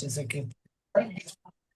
अच्छे से की।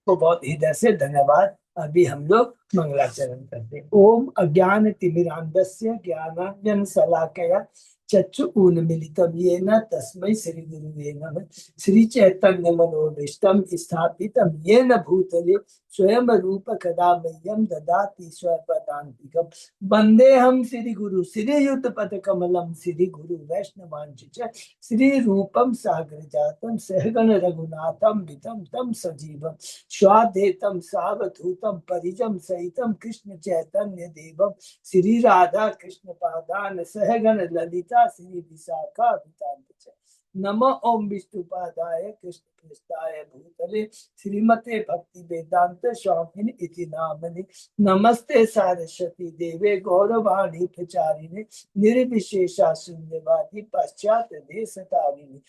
तो बहुत हृदय से धन्यवाद। अभी हम लोग मंगलाचरण करते हैं। ओम अज्ञान तिमिरांधस्य ज्ञानांजन शलाकया चक्षु उन्मीलितं येन तस्मै श्री गुरुवे नमः। श्री चैतन्य मनोभीष्टं स्थापितं येन भूतले स्वयं रूप कदा मह्यं ददाति स्वपदान्तिकम्। वन्देऽहं श्री गुरु श्रीयुत पद कमलं श्री गुरु वैष्णवांच श्री रूपम सागर जातम सहगण रघुनाथम वितम तम सजीवम स्वाद्यतम सावधूतम परिजम सहितम कृष्ण चैतन्य देवम श्री राधा कृष्ण पादान सहगण ललिता श्री विशाखा वितांत। नमो ओम विष्णुपादाय कृष्ण पृष्ठाय भूतले श्रीमते भक्ति वेदांत स्वामिनि इति नामनि। नमस्ते सारस्वती देवे गौरवाणी प्रचारिणे निर्विशेषा शून्यवादी पाश्चात्य देश तारिणी।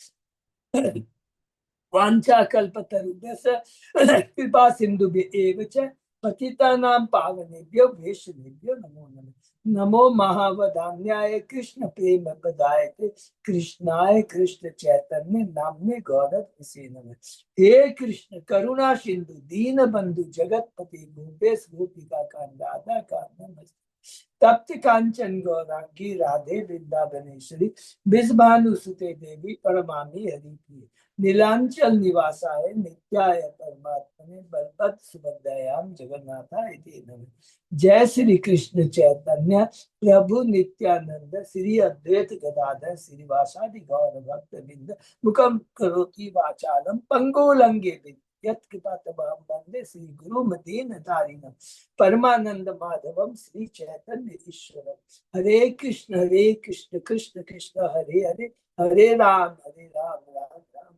वाञ्छाकल्पतरुभ्यश्च कृपा सिन्धुभ्यः च पतितानां पावनेभ्यो वैष्णवेभ्यो नमो नमः। नमो महावदान्याय कृष्ण प्रेम प्रदायते कृष्णाय कृष्ण चैतन्य नाम्ने गौरव नमः। हे कृष्ण करुणा सिंधु दीन बंधु जगतपति गोपेश गोपिका कांत राधा कांत नमस्ते। तप्त कांचन गौरांगी राधे वृंदावनेश्वरी विषभानुसुते देवी परमामी हरिप्रिय नीलांचल निवासाय नित्याय परमात्मने बलपत सुभद्रयाम जगन्नाथाय ते नमः। जय श्री कृष्ण चैतन्य प्रभु नित्यानंद श्री अद्वैत गदाधर श्रीवासादि गौर भक्त बिंद मुखम करोति वाचालम पंगोलंगे यत् कृपा तमहं वंदे श्री गुरु मदीन तारिणम परमानंद माधवम श्री चैतन्य ईश्वरम। हरे कृष्ण कृष्ण कृष्ण हरे हरे हरे राम राम राम।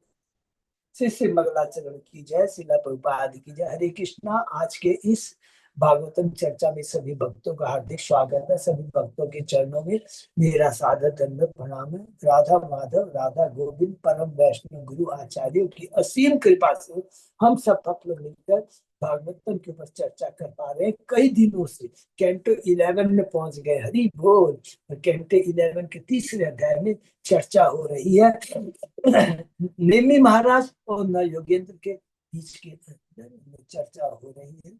श्री श्री मंगलाचरण की जय। श्रीला प्रभुपाद की जय। हरे कृष्णा। आज के इस भागवतम चर्चा में सभी भक्तों का हार्दिक स्वागत है। सभी भक्तों के चरणों में मेरा सादर दंड प्रणाम है। राधा माधव राधा गोविंद परम वैष्णव गुरु आचार्यों की असीम कृपा से हम सब भक्त लोग मिलकर भागवतम के ऊपर चर्चा कर पा रहे हैं। कई दिनों से कैंटो 11 में पहुंच गए। हरि बोल। कैंटो 11 के तीसरे अध्याय में चर्चा हो रही है। नेमी महाराज और न योगेंद्र के बीच के चर्चा हो रही है।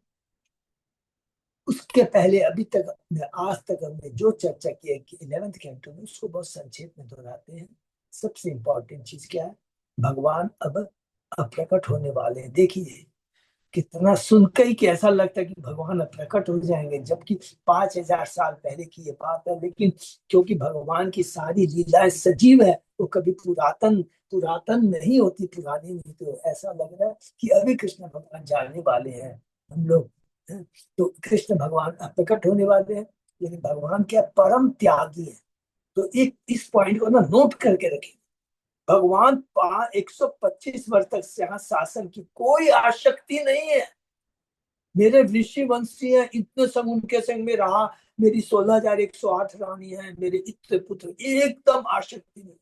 उसके पहले अभी तक आज तक हमने जो चर्चा की है कि 11th कैंटो में, उसको बहुत संक्षेप में दोहराते हैं। सबसे इंपॉर्टेंट चीज क्या है? भगवान अब प्रकट होने वाले हैं। देखिए कितना सुनकर ही कि ऐसा लगता है कि भगवान अब प्रकट हो जाएंगे, जबकि 5000 साल पहले की ये बात है। लेकिन क्योंकि भगवान की सारी लीलाएं सजीव है, वो कभी पुरातन पुरातन नहीं होती, पुरानी नहीं। तो ऐसा लग रहा है कि अभी कृष्ण भगवान जाने वाले हैं हम लोग। तो कृष्ण भगवान अब प्रकट होने वाले हैं। लेकिन भगवान क्या परम त्यागी है। तो एक इस पॉइंट को ना नोट करके रखें। भगवान 125 वर्ष तक यहाँ शासन की कोई आसक्ति नहीं है। मेरे ऋषि वंशी है, इतने संग उनके संग में रहा। मेरी 16,108 रानी है, मेरे इतने पुत्र, एकदम आसक्ति नहीं।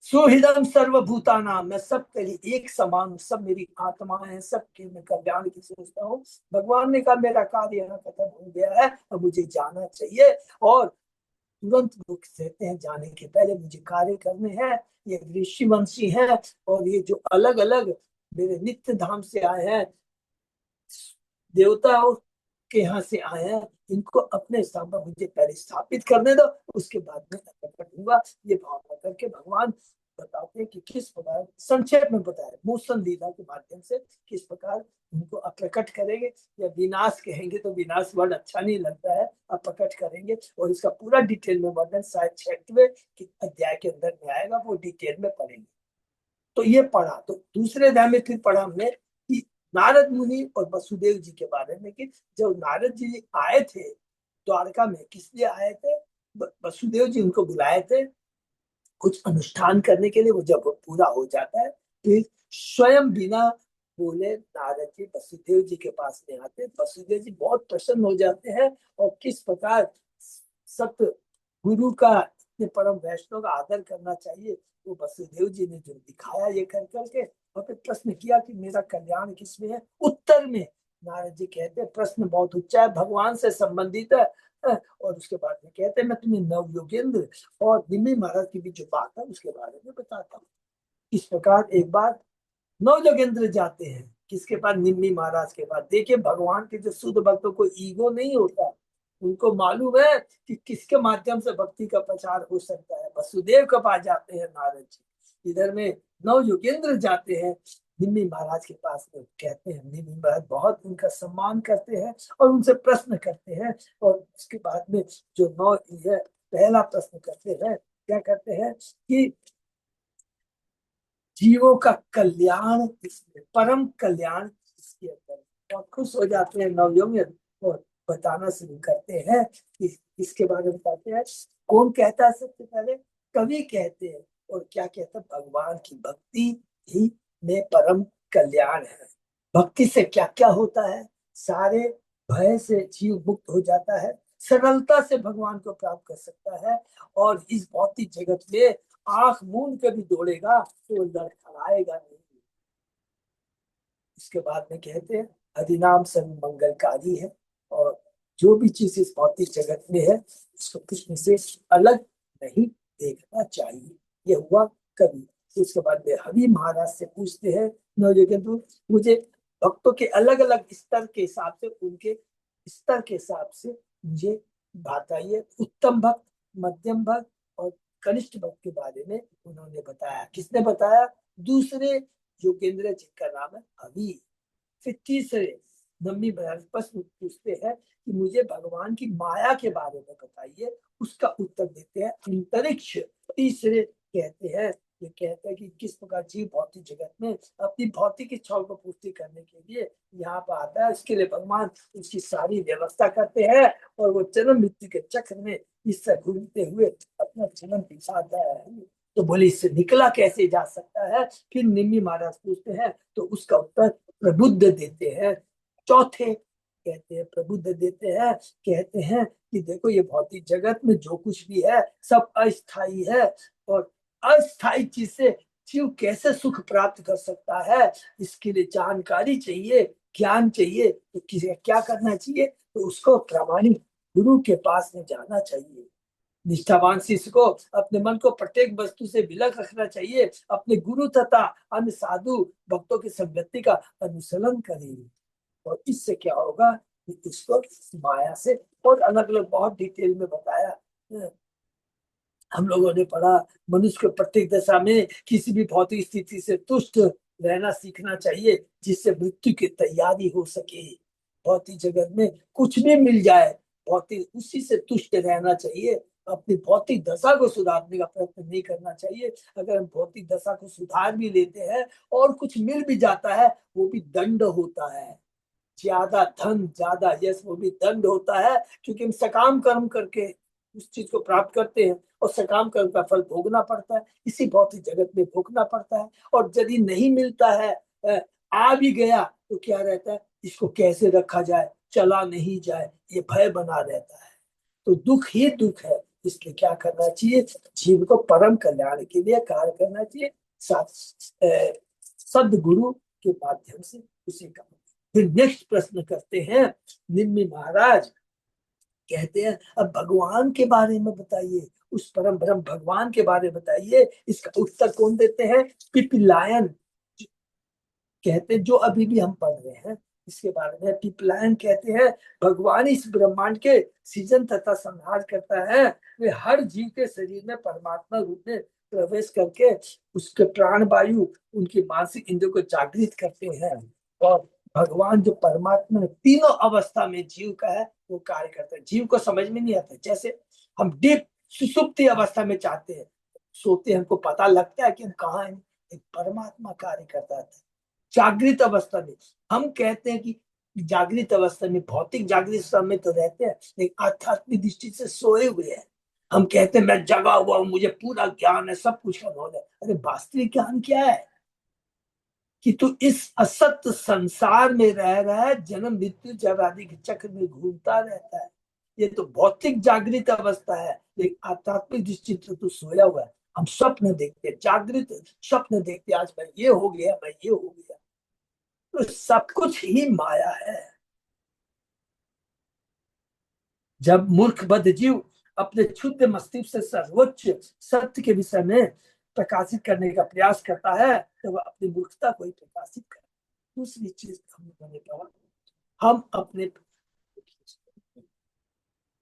सुहृदम सर्वभूतानाम, मैं सबके लिए एक समान, सब मेरी आत्मा है, सबके मैं कल्याण की सोचता हूँ। भगवान ने कहा मेरा कार्य यहाँ खत्म हो गया है, अब मुझे जाना चाहिए। और तुरंत लोग कहते हैं जाने के पहले मुझे कार्य करने हैं। ये ऋषि वंशी है और ये जो अलग अलग मेरे नित्य धाम से आए हैं, देवताओं के यहाँ से आए हैं, इनको अपने स्थान पर मुझे पहले स्थापित करने दो, उसके बाद में प्रकट होगा। ये भावना करके भगवान बताते हैं कि किस प्रकार, संक्षेप में बताया मोशन लीला के माध्यम से, किस प्रकार उनको अप्रकट करेंगे। या विनाश कहेंगे तो विनाश वर्ड अच्छा नहीं लगता है, अप्रकट करेंगे। और इसका पूरा डिटेल में वर्णन शायद 6वें अध्याय के अंदर में आएगा, वो डिटेल में पढ़ेंगे। तो ये पढ़ा। तो दूसरे अध्याय में फिर पढ़ा हमने कि नारद मुनि और वसुदेव जी के बारे में, कि जब नारद जी आए थे द्वारका में, किस लिए आए थे? वसुदेव जी उनको बुलाए थे कुछ अनुष्ठान करने के लिए। वो जब पूरा हो जाता है फिर स्वयं बिना बोले नारद जी वसुदेव जी के पास में आते। वसुदेव जी बहुत प्रसन्न हो जाते हैं और किस प्रकार सत्य गुरु का, अपने परम वैष्णव का आदर करना चाहिए, वो वसुदेव जी ने जो दिखाया ये कर करके। और फिर प्रश्न किया कि मेरा कल्याण किसमें है? उत्तर में नारद जी कहते हैं प्रश्न बहुत उच्चा है, भगवान से संबंधित है। और उसके बाद में कहते हैं मैं तुम्हें नव योगेंद्र और निमि महाराज की भी जो बात है उसके बारे में बताता हूँ। इस प्रकार एक बार नौ योगेंद्र जाते हैं किसके पास, निम्मी महाराज के पास। देखिए भगवान के जो शुद्ध भक्तों को ईगो नहीं होता, उनको मालूम है कि किसके माध्यम से भक्ति का प्रचार हो सकता है। वसुदेव के पास जाते हैं नारद जी, इधर में नौ योगेंद्र जाते हैं निम्मी महाराज के पास में। कहते हैं निम्मी महाराज बहुत उनका सम्मान करते हैं और उनसे प्रश्न करते हैं। और उसके बाद में जो नौ है पहला प्रश्न करते हैं, क्या करते हैं कि जीवों का कल्याण किसमें, परम कल्याण किसके अंदर। और खुश हो जाते हैं नवयुवक और बताना शुरू करते हैं कि इसके बारे में कहते हैं। कौन कहता है सबसे पहले, कवि कहते हैं। और क्या कहते हैं, भगवान की भक्ति ही में परम कल्याण है। भक्ति से क्या क्या होता है, सारे भय से जीव मुक्त हो जाता है, सरलता से भगवान को प्राप्त कर सकता है। और इस भौतिक जगत में आंख मूंद के भी दौड़ेगा तो लड़खड़ाएगा नहीं। इसके बाद में कहते हैं हरिनाम सर्व मंगलकारी है। और जो भी चीज इस भौतिक जगत में है उसको कृष्ण से अलग नहीं देखना चाहिए। ये हुआ कवि। उसके बाद में हरि महाराज से पूछते हैं नवजोगिंदु, मुझे भक्तों के अलग अलग स्तर के हिसाब से, उनके स्तर के हिसाब से मुझे बताइए, उत्तम भक्त, मध्यम भक्त और कनिष्ठ भक्त के बारे में उन्होंने बताया। किसने बताया, दूसरे योगेंद्र जिनका नाम है हरि। फिर तीसरे नम्मी महाराज प्रश्न पूछते हैं कि मुझे भगवान की माया के बारे में बताइए। उसका उत्तर देते हैं अंतरिक्ष। तीसरे कहते हैं, ये कहते हैं कि किस प्रकार जीव भौतिक जगत में अपनी भौतिक इच्छाओं को पूर्ति करने के लिए यहाँ पर आता है। इसके लिए भगवान उसकी सारी व्यवस्था करते हैं और वो जन्म मृत्यु के चक्र में इससे घूमते हुए अपना जन्म बिताता है। तो बोले इससे निकला कैसे जा सकता है। फिर निम्मी महाराज पूछते हैं तो उसका उत्तर प्रबुद्ध देते हैं। चौथे कहते हैं, प्रबुद्ध देते हैं, कहते हैं कि देखो ये भौतिक जगत में जो कुछ भी है सब अस्थाई है। और अस्थाई चीज से जीव कैसे सुख प्राप्त कर सकता है, इसके लिए जानकारी चाहिए, ज्ञान चाहिए। तो किसे क्या करना चाहिए, तो उसको प्रामाणिक गुरु के पास में जाना चाहिए। निष्ठावान शिष्य को अपने मन को प्रत्येक वस्तु से विलग रखना चाहिए। अपने गुरु तथा अन्य साधु भक्तों की संगति का अनुसरण करेंगे। और इससे क्या होगा कि इसको माया से और अलग अलग बहुत डिटेल में बताया। हम लोगों ने पढ़ा मनुष्य को प्रत्येक दशा में किसी भी भौतिक स्थिति से तुष्ट रहना सीखना चाहिए, जिससे मृत्यु की तैयारी हो सके। भौतिक जगत में कुछ भी मिल जाए, भौतिक उसी से तुष्ट रहना चाहिए। अपनी भौतिक दशा को सुधारने का प्रयत्न नहीं करना चाहिए। अगर हम भौतिक दशा को सुधार भी लेते हैं और कुछ मिल भी जाता है, वो भी दंड होता है। ज्यादा धन, ज्यादा यश, वो भी दंड होता है। क्योंकि हम सकाम कर्म करके उस चीज को प्राप्त करते हैं और सकाम कर्म का फल भोगना पड़ता है, इसी भौतिक जगत में भोगना पड़ता है। और यदि नहीं मिलता है, आ भी गया तो क्या रहता है, इसको कैसे रखा जाए, चला नहीं जाए, ये भय बना रहता है। तो दुख ही दुख है। इसलिए क्या करना चाहिए, जीव को परम कल्याण के लिए कार्य करना चाहिए। सदगुरु के माध्यम से उसी का। फिर नेक्स्ट प्रश्न करते हैं निम्मी महाराज, कहते हैं अब भगवान के बारे में बताइए, उस परम ब्रह्म भगवान के बारे में बताइए। इसका उत्तर कौन देते हैं, पिपलायन कहते हैं, जो अभी भी हम पढ़ रहे हैं इसके बारे में। पिपलायन कहते हैं भगवान इस ब्रह्मांड के सृजन तथा संहार करता है। वे हर जीव के शरीर में परमात्मा रूप में प्रवेश करके उसके प्राण वायु, उनकी मानसिक इंद्रियों को जागृत करते हैं। और भगवान जो परमात्मा है, तीनों अवस्था में जीव का है वो कार्य करता है। जीव को समझ में नहीं आता, जैसे हम डीप सुसुप्ति अवस्था में चाहते हैं, सोते हैं हमको पता लगता है कि हम कहाँ हैं, एक परमात्मा कार्य करता है। जागृत अवस्था में हम कहते हैं कि जागृत अवस्था में, भौतिक जागृत अवस्था में तो रहते हैं लेकिन आध्यात्मिक दृष्टि से सोए हुए हैं। हम कहते हैं मैं जगा हुआ हूं, मुझे पूरा ज्ञान है, सब कुछ का नॉलेज है। अरे वास्तविक ज्ञान क्या है कि तू इस असत्य संसार में रह रहा है, जन्म मृत्यु जब आदि के चक्र में घूमता रहता है। ये तो भौतिक जागृत अवस्था है, लेकिन आध्यात्मिक दृष्टि से तू सोया हुआ है। हम स्वप्न देखते, जागृत स्वप्न देखते, आज मैं ये हो गया, मैं ये हो गया। तो सब कुछ ही माया है। जब मूर्ख बद्ध जीव अपने क्षुद्र मस्तिष्क से सर्वोच्च सत्य के विषय में प्रकाशित करने का प्रयास करता है तो वह अपनी मूर्खता को ही प्रकाशित करे। दूसरी चीज हमने कहा, हम अपने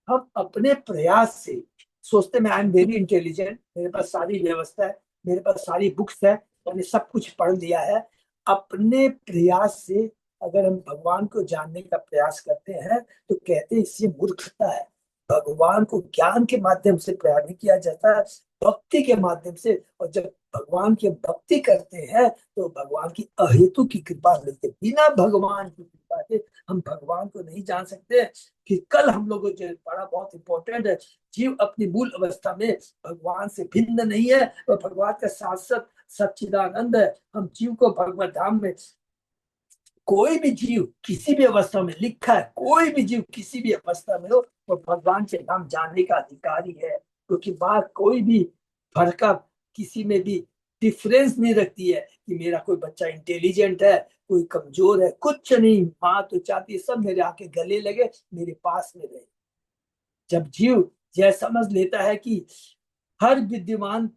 हम अपने प्रयास से सोचते मैं आई एम वेरी इंटेलिजेंट, मेरे पास सारी व्यवस्था है, मेरे पास सारी बुक्स है, मैंने सब कुछ पढ़ लिया है। अपने प्रयास से अगर हम भगवान को जानने का प्रयास करते हैं तो कहते हैं इससे मूर्खता है। भगवान को ज्ञान के माध्यम से प्रयास नहीं किया जाता, भक्ति के माध्यम से। और जब भगवान की भक्ति करते हैं तो भगवान की अहेतु की कृपा मिलती है। बिना भगवान की कृपा के हम भगवान को नहीं जान सकते। कि कल हम लोगों को जो पढ़ा बहुत इंपॉर्टेंट है, जीव अपनी मूल अवस्था में भगवान से भिन्न नहीं है और भगवान का शाश्वत सच्चिदानंद है। हम जीव को भगवत धाम में, कोई भी जीव किसी भी अवस्था में, लिखा है कोई भी जीव किसी भी अवस्था में हो वो भगवान से नाम जानने का अधिकारी है। क्योंकि माँ कोई भी फर्क किसी में भी डिफरेंस नहीं रखती है कि मेरा कोई बच्चा इंटेलिजेंट है कोई कमजोर है, कुछ नहीं। माँ तो चाहती है सब मेरे आके गले लगे, मेरे पास में रहे। जब जीव यह समझ लेता है कि हर विद्यमान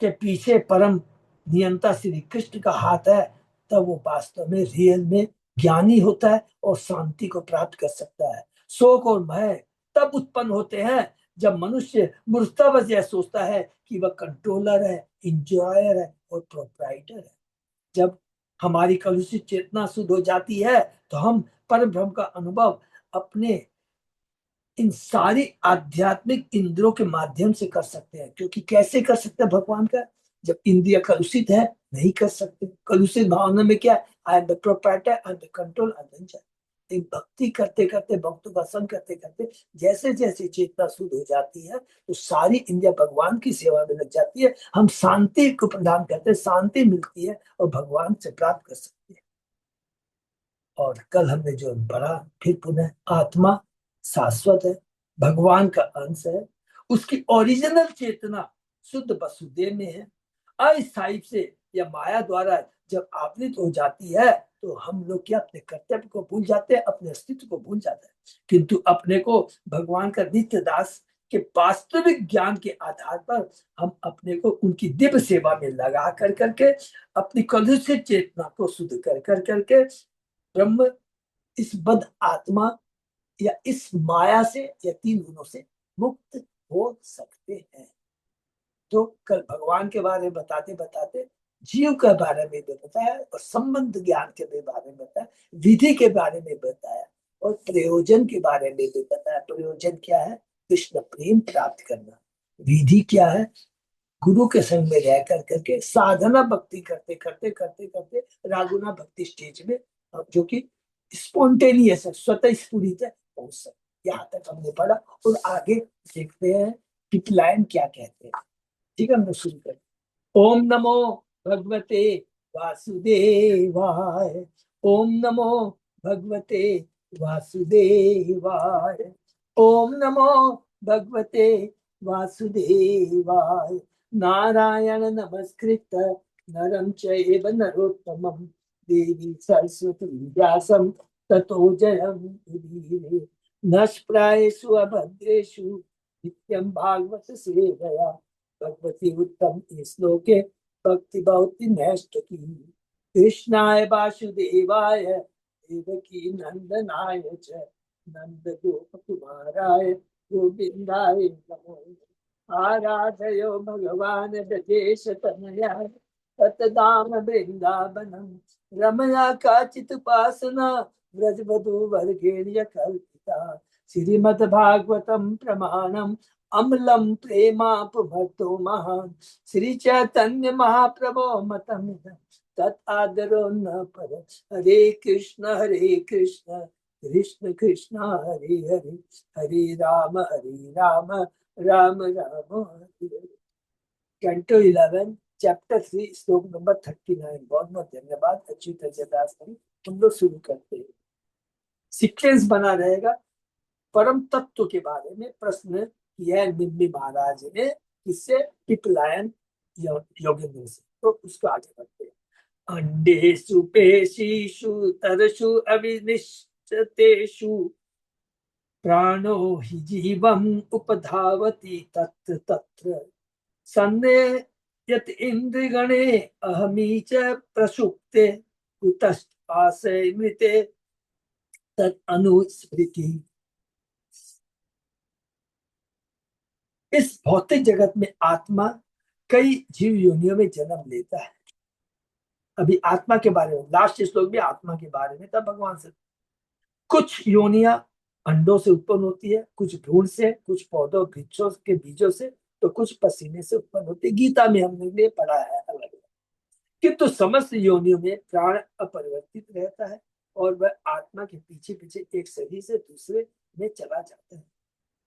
के पीछे परम नियंता श्री कृष्ण का हाथ है, तब वो वास्तव में रियल में ज्ञानी होता है और शांति को प्राप्त कर सकता है। शोक और भय तब उत्पन्न होते हैं जब मनुष्य मूर्खतावश यह सोचता है कि वह कंट्रोलर है, इंजॉयर है और प्रोप्राइटर है। जब हमारी कलुषित चेतना शुद्ध हो जाती है तो हम परम ब्रह्म का अनुभव अपने इन सारी आध्यात्मिक इंद्रियों के माध्यम से कर सकते हैं। क्योंकि कैसे कर सकते हैं भगवान का, जब इंद्रिय कलुषित है नहीं कर सकते। कलुषित भावना में क्या, I am the proprietor, I am the control, I am the. भक्ति करते करते, भक्तों का संग करते करते जैसे जैसे चेतना शुद्ध हो जाती है तो सारी इंद्रिया भगवान की सेवा में लग जाती है। हम शांति को प्रदान करते हैं, शांति मिलती है और भगवान से प्राप्त कर सकते हैं। और कल हमने जो पढ़ा, फिर पुनः आत्मा शाश्वत है, भगवान का अंश है, उसकी ओरिजिनल चेतना शुद्ध वसुदेव में है। अस्थायी से या माया द्वारा जब आवृत हो जाती है तो हम लोग क्या अपने कर्तव्य को भूल जाते हैं, अपने अस्तित्व को भूल जाते हैं। किंतु अपने को भगवान का नित्य दास के वास्तविक ज्ञान के आधार पर हम अपने को उनकी दिव्य सेवा में लगा कर करके अपनी कलुषित चेतना को शुद्ध कर कर करके ब्रह्म, इस बद आत्मा या इस माया से या तीन गुणों से मुक्त हो सकते हैं। तो कल भगवान के बारे में बताते बताते जीव के बारे में भी बताया और संबंध ज्ञान के भी बारे में बताया, विधि के बारे में बताया और प्रयोजन के बारे में भी बताया। प्रयोजन क्या है, कृष्ण प्रेम प्राप्त करना। विधि क्या है, गुरु के संग में रह कर करके साधना भक्ति करते करते करते करते रागुना भक्ति स्टेज में, जो कि स्पॉन्टेनियस है, स्वतः स्फूर्त है, पहुंच सकते। यहाँ तक हमने पढ़ा और आगे देखते हैं पिपलायन क्या कहते हैं। ठीक है, हम शुरू करें। ओम नमो भगवते वासुदेवाय। ओम नमो भगवते वासुदेवाय। ओम नमो भगवते वासुदेवाय। नारायण नमस्कृत नरं चैव नरोत्तमं देवी सरस्वती व्यासं ततो जयमुदीरये। नष्प्रायेषु अभद्रेषु नित्यं भागवत सेवया भगवती उत्तम श्लोके भक्ति बहुत नष्ट की। कृष्णाय वासुदेवाय देवकी नंदनाय च नंद गोप कुमाराय गोविंदाय नमो। आराधयो भगवान ब्रजेश तनया ततदाम वृंदावनम रमया काचित उपासना ब्रजवधू वर्गेण्य कल्पिता। श्रीमद्भागवतम प्रमाणम अम्लम प्रेमापभक्तो महान श्री चैतन्य महाप्रभो मतम तत् आदरो न पर। हरे कृष्ण कृष्ण कृष्ण हरे हरे, हरे राम राम राम हरे हरे। कैंटो 11 चैप्टर 3 श्लोक नंबर 39। बहुत बहुत धन्यवाद, अच्छी तरह से दास करें। हम लोग शुरू करते हैं, सीक्वेंस बना रहेगा। परम तत्व के बारे में प्रश्न किया है निम्बी महाराज ने, किससे, पिपलायन योगेंद्र से। तो उसको आगे बढ़ते हैं। अंडेषु पेशीषु तरसु अविनिश्चितेषु प्राणो हि जीवम् उपधावति तत्र तत्र सन्ने यत इंद्रिगणे अहमी च प्रसुप्ते कुतश्च आसे मृते तत् अनुस्मृति। इस भौतिक जगत में आत्मा कई जीव योनियों में जन्म लेता है। अभी आत्मा के बारे में लास्ट श्लोक में आत्मा के बारे में था भगवान से। कुछ योनियां अंडों से उत्पन्न होती है, कुछ भ्रूण से, कुछ पौधों वृक्षों के बीजों से, तो कुछ पसीने से उत्पन्न होती है। गीता में हमने ये पढ़ा है अलग अलग। किंतु समस्त योनियों में प्राण अपरिवर्तित रहता है और वह आत्मा के पीछे पीछे एक शरीर से दूसरे में चला जाता है।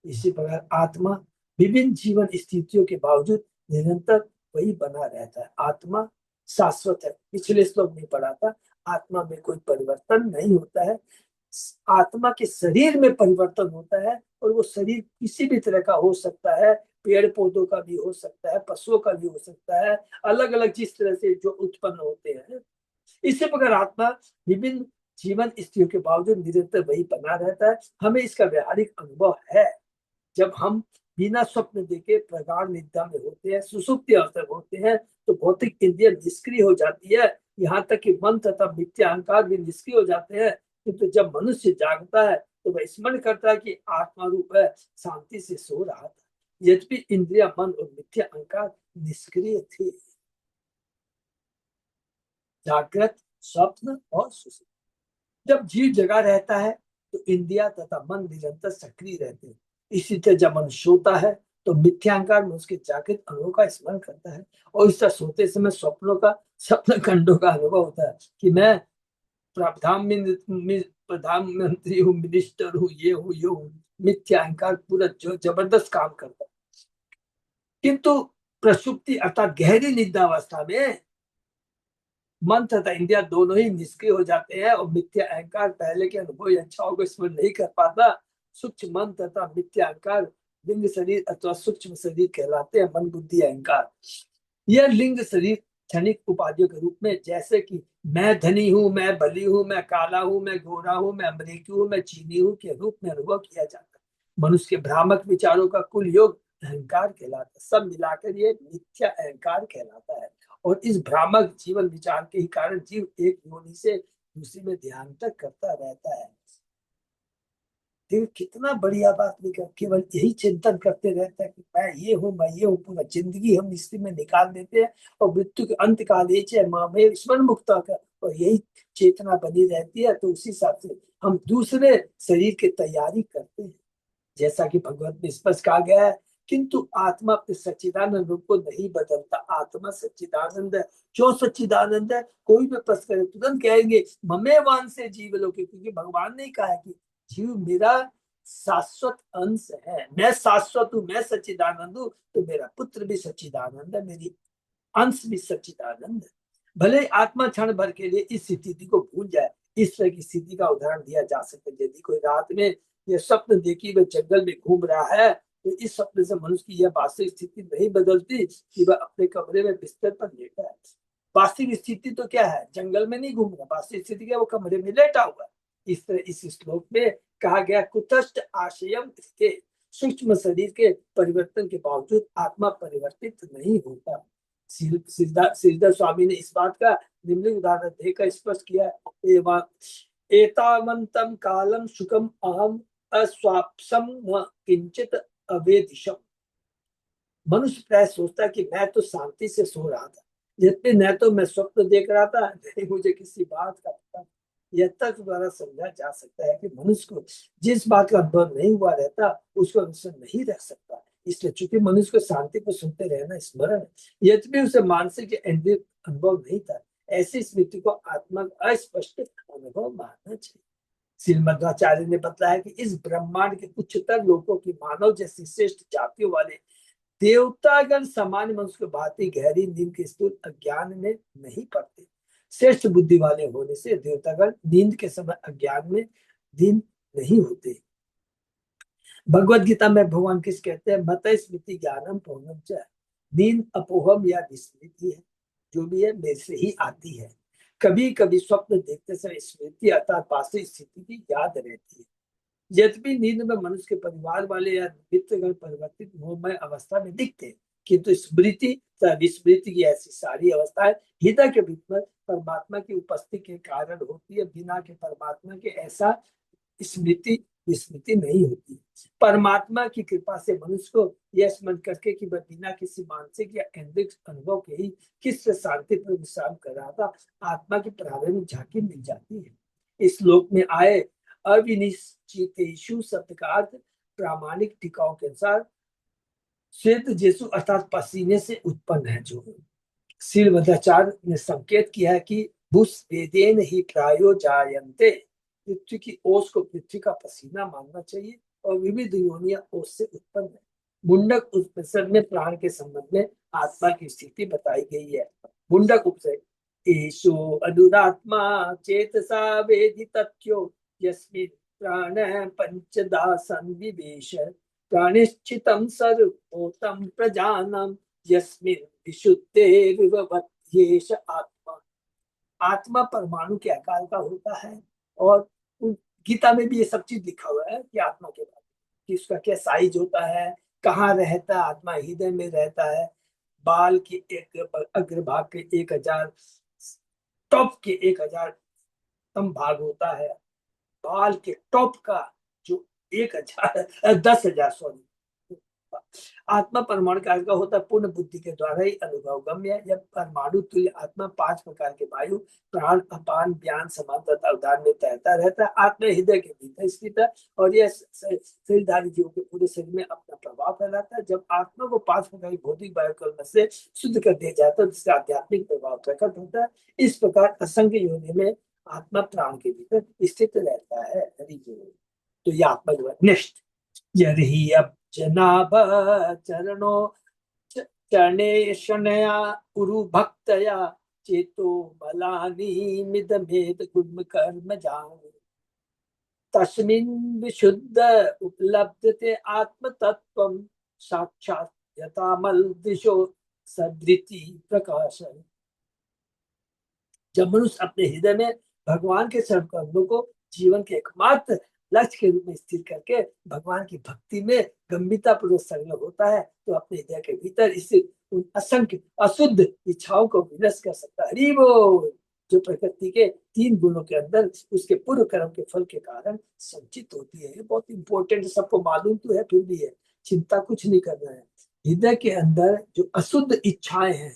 इसी प्रकार आत्मा विभिन्न जीवन स्थितियों के बावजूद निरंतर वही बना रहता है। आत्मा शाश्वत है। पिछले श्लोक में पढ़ा था, आत्मा में कोई परिवर्तन नहीं होता है। आत्मा के शरीर में परिवर्तन होता है, और वो शरीर किसी भी तरह का हो सकता है, पेड़ पौधों का भी हो सकता है, पशुओं का भी हो सकता है, अलग अलग जिस तरह से जो उत्पन्न होते हैं। इसी प्रकार आत्मा विभिन्न जीवन स्थितियों के बावजूद निरंतर वही बना रहता है। हमें इसका व्यवहारिक अनुभव है। जब हम बिना स्वप्न देखे प्रगाढ़ निद्रा में होते हैं, सुसुप्ति अवस्था में होते हैं, तो भौतिक इंद्रिय निष्क्रिय हो जाती है, यहाँ तक कि मन तथा मिथ्या अहंकार भी निष्क्रिय हो जाते हैं। किंतु जब मनुष्य जागता है तो वह स्मरण करता है कि आत्मा रूप है शांति से सो रहा था, यद्यपि इंद्रिया, मन और मिथ्या अहंकार निष्क्रिय थे। जागृत, स्वप्न और सुसुप्ति। जब जीव जगा रहता है तो इंद्रिया तथा मन निरंतर सक्रिय रहते हैं। इसी तरह जब मन सोता है तो मिथ्यांकार में उसके जागृत अनुभव का स्मरण करता है, और इस तरह सोते समय स्वप्नों का, स्वप्न खंडों का अनुभव होता है कि मैं प्रधानमंत्री हूँ, मिनिस्टर हूँ, ये हूँ, ये हूँ। मिथ्या अहंकार पूरा जो जबरदस्त काम करता है। किंतु प्रसुप्ति अर्थात गहरी निद्रावस्था में मन तथा इंद्रिया दोनों ही निष्क्रिय हो जाते हैं, और मिथ्या अहंकार पहले के अनुभव या इच्छाओं को स्मरण नहीं कर पाता। सूक्ष्म मन तथा मिथ्या अहंकार लिंग शरीर अथवा सूक्ष्म शरीर कहलाते हैं। मन, बुद्धि, अहंकार यह लिंग शरीर क्षणिक उपाधियों के रूप में, जैसे कि मैं धनी हूँ, मैं बली हूँ, मैं काला हूँ, मैं गोरा हूँ, मैं अमरीकी हूँ, मैं चीनी हूँ के रूप में अनुभव किया जाता है। मनुष्य के भ्रामक विचारों का कुल योग अहंकार कहलाता है। सब मिलाकर ये मिथ्या अहंकार कहलाता है, और इस भ्रामक जीवन विचार के ही कारण जीव एक योनि से दूसरी में ध्यानांतर करता रहता है। दिल कितना बढ़िया बात लिखा, केवल यही चिंतन करते रहता है कि मैं ये हूँ, मैं ये हूँ। पूरा जिंदगी हम इसी में निकाल देते हैं, और मृत्यु के अंत काल ये मामे स्मरण मुक्ता का, और यही चेतना बनी रहती है। तो उसी हिसाब से हम दूसरे शरीर की तैयारी करते हैं। जैसा कि भगवत में स्पष्ट कहा गया है, किंतु आत्मा अपने सच्चिदानंद रूप को नहीं बदलता। आत्मा सच्चिदानंद है। क्यों सच्चिदानंद है? कोई भी प्रश्न करे तुरंत कहेंगे ममे वान से जीव लोके, क्योंकि भगवान ने कहा है कि जीव मेरा शाश्वत अंश है। मैं शाश्वत हूँ, मैं सच्चिदानंद हूँ, तो मेरा पुत्र भी सच्चिदानंद है, मेरी अंश भी सच्चिदानंद है। भले आत्मा क्षण भर के लिए इस स्थिति को भूल जाए। इस तरह की स्थिति का उदाहरण दिया जा सकता है। यदि कोई रात में यह स्वप्न देखी वह जंगल में घूम रहा है, तो इस स्वप्न से मनुष्य की यह वास्तविक स्थिति नहीं बदलती कि वह अपने कमरे में बिस्तर पर लेटा है। वास्तविक स्थिति तो क्या है? जंगल में नहीं घूम रहा। वास्तविक स्थिति क्या? वो कमरे में लेटा हुआ है। इस तरह इस श्लोक में कहा गया, कुतश्च आशयम के, सूक्ष्म शरीर के परिवर्तन के बावजूद आत्मा परिवर्तित नहीं होता। सिद्धार्थ स्वामी ने इस बात का निम्न उदाहरण देकर स्पष्ट किया है। एतावंतम कालम सुखम अहम अस्वाप्सम न किंचित अवेदिशम। मनुष्य प्राय सोचता है कि मैं तो शांति से सो रहा था, यद्यपि न तो मैं स्वप्न देख रहा था, नहीं मुझे किसी बात का पता। यह तर्क द्वारा समझा जा सकता है कि मनुष्य को जिस बात का अनुभव नहीं हुआ रहता उसको अनुसार नहीं रह सकता। इसलिए चूंकि मनुष्य को शांति को सुनते रहना स्मरण है, यद्यपि उसे मानसिक इंद्रिय अनुभव नहीं था, ऐसी स्मृति को आत्मा अस्पष्ट अनुभव मानना चाहिए। श्रीमद्वाचार्य ने बताया कि इस ब्रह्मांड के उच्चतर लोगों की मानव जैसी श्रेष्ठ जातियों वाले देवतागण सामान्य मनुष्य के भांति गहरी नींद के स्थूल अज्ञान में नहीं पड़ते। श्रेष्ठ बुद्धि वाले होने से देवतागण नींद के समय अज्ञान में लीन नहीं होते। भगवत गीता में भगवान किस कहते हैं, मत स्मृति ज्ञानम पौनम च। नींद अपोहम या विस्मृति है, जो भी है मेरे से ही आती है। कभी कभी स्वप्न देखते समय स्मृति अर्थात वास्तविक स्थिति की याद रहती है। यद्यपि नींद में मनुष्य के परिवार वाले या मित्रगण परिवर्तित मोहमय अवस्था में दिखते हैं, किंतु स्मृति विस्मृति की ऐसी सारी अवस्थाएं हृदय के भीतर परमात्मा की उपस्थिति के कारण होती है। बिना के परमात्मा के ऐसा स्मृति विस्मृति नहीं होती। परमात्मा की कृपा से मनुष्य को यह स्मरण करके कि वह बिना किसी मानसिक या इंद्रिय अनुभव के ही किस शांति पर विश्राम कर रहा था, आत्मा की प्रारंभिक झांकी मिल जाती है। इस श्लोक में आए अविनिश्चितेषु शब्द का अर्थ प्रामाणिक टीकाओं के अनुसार श्वेत जेसु अर्थात पसीने से उत्पन्न है। जो शीलभद्राचार्य ने संकेत किया है कि भूस वेदेन ही प्रायो जायन्ते, पृथ्वी की ओस को पृथ्वी का पसीना मानना चाहिए और विविध योनियां ओस से उत्पन्न है। मुंडक उपनिषद में प्राण के संबंध में आत्मा की स्थिति बताई गई है। मुंडक उपनिषद ईशो अनुरात्मा चेतसा वेदितत्यो यस्मिन् प्राणः पंचदा संविवेश प्राणिश्चितं सर्वोत्तम प्रजानम यस्मिन् विशुद्धे विभवत्येष आत्मा। आत्मा परमाणु के आकार का होता है और गीता में भी ये सब चीज लिखा हुआ है कि आत्मा के बारे में, कि उसका क्या साइज होता है, कहाँ रहता है। आत्मा हृदय में रहता है। बाल के एक अग्रभाग के 1000, टॉप के 1000 भाग होता है। बाल के टॉप का जो 1000 10,000 सॉरी आत्मा परमाणु का होता है। पूर्ण बुद्धि के द्वारा ही अनुभव गम्य। जब परमाणु तुल्य आत्मा 5 प्रकार के वायु प्राण अपान ज्ञान समान तथा उदान में तैरता रहता है। आत्मा हृदय के भीतर स्थित है और यह शरीरधारी जीवों के पूरे शरीर में अपना प्रभाव फैलाता है। जब आत्मा को 5 प्रकार की भौतिक वायु कल्म से शुद्ध कर दिया जाता है, जिससे आध्यात्मिक प्रभाव प्रकट होता है। इस प्रकार असंख्य योनि में आत्मा प्राण के भीतर स्थित रहता है। तो यह आत्मा जो है निष्ठ यही अब जनाभ चरणो चरणे शनया उरु भक्तया चेतो बलानि मिदमेद गुण कर्म जान तस्मिन् विशुद्ध उपलब्धते आत्म तत्वं साक्षात यथामल दिशो सदृति प्रकाश। जब मनुष्य अपने हृदय में भगवान के सर्व कर्मों को जीवन के एकमात्र लक्ष्य के रूप में स्थिर करके भगवान की भक्ति में गंभीरता पूर्वक संलग्न होता है, तो अपने हृदय के भीतर स्थित उन असंख्य अशुद्ध इच्छाओं को विनष्ट कर सकता है। हरि बोल। जो प्रकृति के 3 गुणों के अंदर उसके पूर्व कर्म के फल के कारण संचित होती है। ये बहुत इंपॉर्टेंट, सबको मालूम तो है, फिर भी है, चिंता कुछ नहीं करना है। हृदय के अंदर जो अशुद्ध इच्छाएं हैं,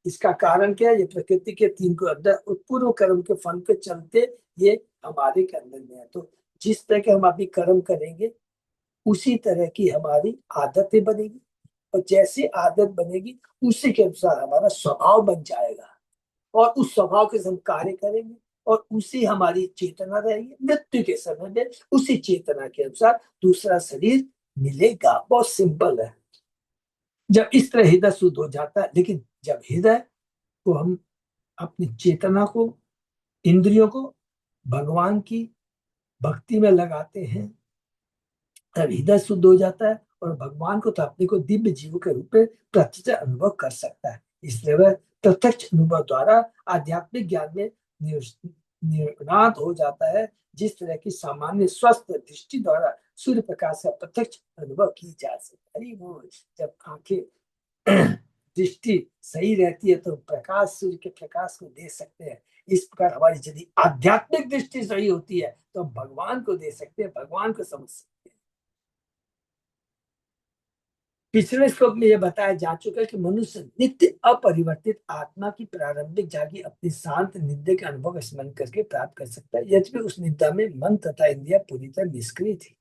इसका कारण क्या है? ये प्रकृति के 3 को अंदर पूर्व कर्म के फल के चलते ये हमारे के अंदर में है। तो जिस तरह के हम अभी कर्म करेंगे उसी तरह की हमारी आदतें बनेगी और जैसी आदत बनेगी उसी के अनुसार हमारा स्वभाव बन जाएगा और उस स्वभाव के हम कार्य करेंगे और उसी हमारी चेतना रहेगी। मृत्यु के समय में उसी चेतना के अनुसार दूसरा शरीर मिलेगा। बहुत सिंपल है। जब इस तरह हृदय शुद्ध हो जाता है, लेकिन जब हृदय को हम अपनी चेतना को इंद्रियों को भगवान की भक्ति में लगाते हैं, तब हृदय शुद्ध हो जाता है और भगवान को तो अपने को दिव्य जीव के रूप में प्रत्यक्ष अनुभव कर सकता है। इसलिए वह प्रत्यक्ष अनुभव द्वारा आध्यात्मिक ज्ञान में निष्णात हो जाता है। जिस तरह की सामान्य स्वस्थ दृष्टि द्वारा सूर्य प्रकाश का प्रत्यक्ष अनुभव की जा सकता है। जब आंखें दृष्टि सही रहती है तो प्रकाश सूर्य के प्रकाश को दे सकते हैं। इस प्रकार हमारी यदि आध्यात्मिक दृष्टि सही होती है तो हम भगवान को दे सकते हैं, भगवान को समझ सकते हैं। पिछले श्लोक में यह बताया जा चुका है कि मनुष्य नित्य अपरिवर्तित आत्मा की प्रारंभिक जागी अपनी शांत निद्रा के अनुभव का स्मरण करके प्राप्त कर सकता है। यद्यपि उस निद्रा में मन तथा इंद्रियां पूरी तरह निष्क्रिय थी।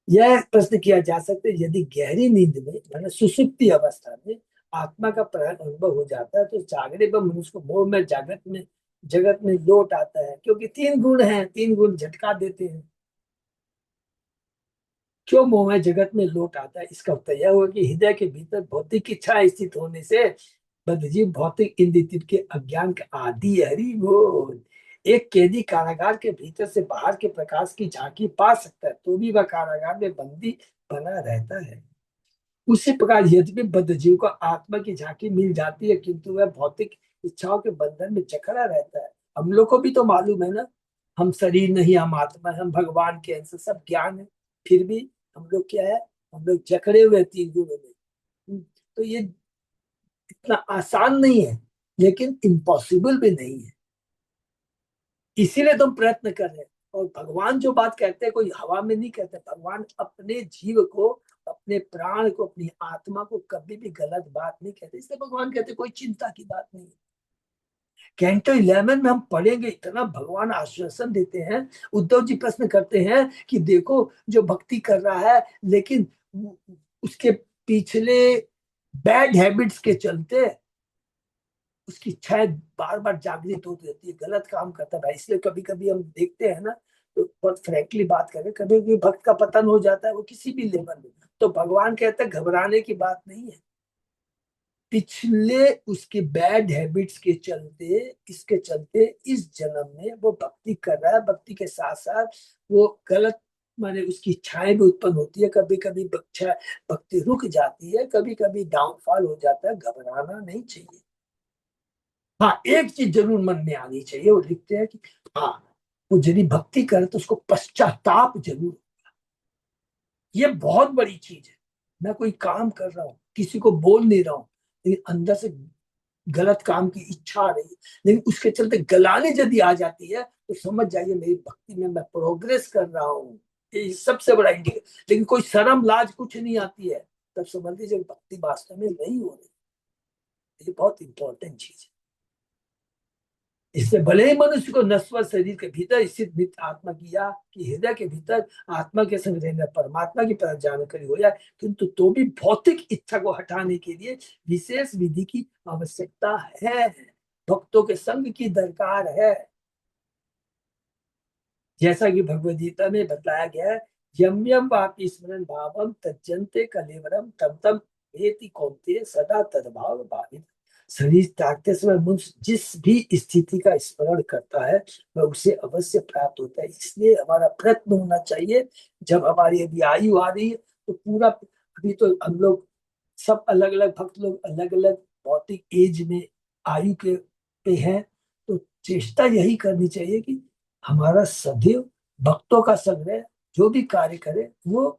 यह प्रश्न किया जा सकता है, यदि गहरी नींद में माने सुषुप्ति अवस्था में आत्मा का अनुभव हो जाता है तो जागने पर मनुष्य को मोह में जगत में लौट आता है। क्योंकि 3 गुण हैं, 3 गुण झटका देते हैं। क्यों मोह में जगत में लौट आता है? इसका उत्तर यह होगा कि हृदय के भीतर भौतिक इच्छा स्थित होने से बद्धजीव भौतिक इंद्रिय के अज्ञान का आदि। हरि बोल। एक कैदी कारागार के भीतर से बाहर के प्रकाश की झांकी पा सकता है, तो भी वह कारागार में बंदी बना रहता है। उसी प्रकार यद्यपि बद्धजीव को आत्मा की झांकी मिल जाती है, किंतु वह भौतिक इच्छाओं के बंधन में जकड़ा रहता है। हम लोग को भी तो मालूम है ना, हम शरीर नहीं, हम आत्मा है, हम भगवान के अंश, सब ज्ञान है, फिर भी हम लोग क्या है? हम लोग जकड़े हुए 3 गुणों में। तो तो ये इतना आसान नहीं है, लेकिन इम्पॉसिबल भी नहीं है। इसीलिए तुम प्रयत्न कर रहे हैं। और भगवान जो बात कहते हैं कोई हवा में नहीं कहते, भगवान अपने जीव को, अपने प्राण को, अपनी आत्मा को कभी भी गलत बात नहीं कहते। इसलिए भगवान कहते कोई चिंता की बात नहीं है। कैंटो 11 में हम पढ़ेंगे, इतना भगवान आश्वासन देते हैं। उद्धव जी प्रश्न करते हैं कि देखो जो भक्ति कर रहा है, लेकिन उसके पिछले बैड हैबिट्स के चलते उसकी इच्छाएं बार बार जागृत होती रहती है, गलत काम करता है भाई। इसलिए कभी कभी हम देखते हैं ना, तो बहुत फ्रैंकली बात करें, कभी कभी भक्त का पतन हो जाता है, वो किसी भी लेवल में। तो भगवान कहते हैं घबराने की बात नहीं है। पिछले उसके बैड हैबिट्स के चलते, इसके चलते इस जन्म में वो भक्ति कर रहा है, भक्ति के साथ साथ वो गलत माने उसकी इच्छाएं भी उत्पन्न होती है, कभी कभी भक्ति रुक जाती है, कभी कभी डाउनफॉल हो जाता है। घबराना नहीं चाहिए। हाँ, एक चीज जरूर मन में आनी चाहिए, वो लिखते हैं कि हाँ, वो यदि भक्ति करे तो उसको पश्चाताप जरूर। ये बहुत बड़ी चीज है। मैं कोई काम कर रहा हूँ, किसी को बोल नहीं रहा हूँ, लेकिन अंदर से गलत काम की इच्छा आ रही है, लेकिन उसके चलते गलाने यदि आ जाती है, तो समझ जाइए मेरी भक्ति में मैं प्रोग्रेस कर रहा हूँ। ये सबसे बड़ा इंडिकेटर। लेकिन कोई शर्म लाज कुछ नहीं आती है, तब समझ लीजिए भक्ति वास्तव में नहीं हो रही। ये बहुत इंपॉर्टेंट चीज है। इससे भले ही मनुष्य को नश्वर शरीर के भीतर स्थित नित्य आत्मा की या कि हृदय के भीतर आत्मा के संग रहने परमात्मा की तरह जानकारी हो जाए, किंतु तो भी भौतिक इच्छा को हटाने के लिए विशेष विधि की आवश्यकता है, भक्तों के संग की दरकार है। जैसा कि भगवद गीता में बताया गया है, यम यम वापि स्मरण भावम तज्जन्ते कलेवरम तम तम एति कौन्तेय सदा तद्भाव भावित। शरीर त्यागते समय मनुष्य जिस भी स्थिति का स्मरण करता है, वह उसे अवश्य प्राप्त होता है। इसलिए हमारा प्रयत्न होना चाहिए। जब हमारी अभी आयु आ रही है, तो पूरा, अभी तो हम लोग सब अलग अलग भक्त लोग अलग अलग भौतिक एज में, आयु के पे हैं, तो चेष्टा यही करनी चाहिए कि हमारा सदैव भक्तों का संग्रह, जो भी कार्य करे वो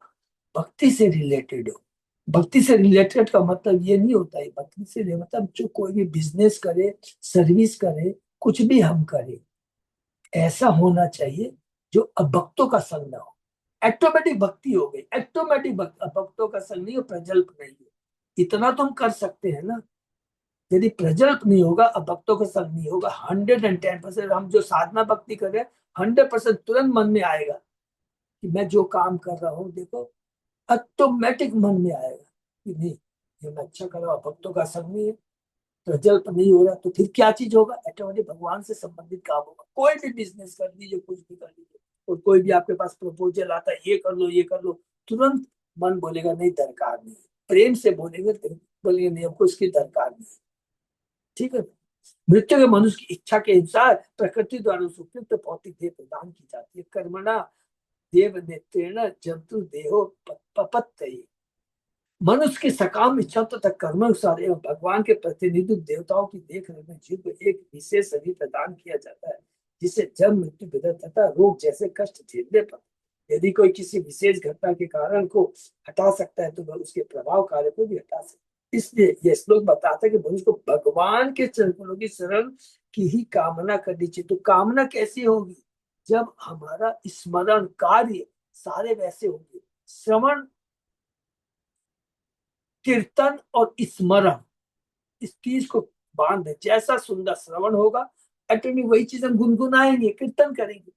भक्ति से रिलेटेड हो। भक्ति से रिलेटेड का मतलब ये नहीं होता है, भक्ति से मतलब जो कोई भी बिजनेस करे, सर्विस करे, कुछ भी हम करें, ऐसा होना चाहिए जो अभक्तों का संग ना हो। ऑटोमेटिक भक्ति हो गई, ऑटोमेटिक भक्तों का संग नहीं हो, प्रजल्प नहीं हो। इतना तो हम कर सकते हैं ना। यदि प्रजल्प नहीं होगा, अभक्तों का संग नहीं होगा, 110% हम जो साधना भक्ति कर रहे हैं, 100% तुरंत मन में आएगा कि मैं जो काम कर रहा हूँ, देखो ऑटोमेटिक मन में आएगा कि नहीं, ये मैं अच्छा कर रहा हूँ, भक्तों का संग नहीं है, प्रजल्प नहीं हो रहा, तो फिर क्या चीज होगा? ऑटोमेटिक भगवान से संबंधित काम होगा। कोई भी बिजनेस कर लीजिए, कुछ भी कर लीजिए, और कोई भी आपके पास प्रपोजल आता है, ये कर लो ये कर लो, तुरंत मन बोलेगा नहीं, दरकार नहीं है। प्रेम से बोलेंगे तो बोलेंगे नहीं, हमको इसकी दरकार नहीं है। ठीक है। मृत्यु के मनुष्य की इच्छा के अनुसार प्रकृति द्वारा उपयुक्त भौतिक देह प्रदान की जाती है। कर्मणा देव नेत्रेण जंतु देहो पपत्तये। मनुष्य की सकाम इच्छा तथा कर्मानुसार एवं भगवान के प्रतिनिधि देवताओं की देख रेख में जीव को एक विशेष शरीर प्रदान किया जाता है, जिससे जन्म मृत्यु विदर तथा रोग जैसे कष्ट झेलने पर यदि कोई किसी विशेष घटना के कारण को हटा सकता है, तो वह उसके प्रभाव कार्य को भी हटा सकता है। इसलिए यह श्लोक बताता है कि मनुष्य को भगवान के चरणों की शरण की ही कामना करनी चाहिए। तो कामना कैसी होगी? जब हमारा स्मरण कार्य सारे वैसे होंगे, श्रवण कीर्तन और स्मरण, इस चीज को बांध दे। जैसा सुंदर श्रवण होगा, अटनी वही चीज हम गुनगुनाएंगे, कीर्तन करेंगे।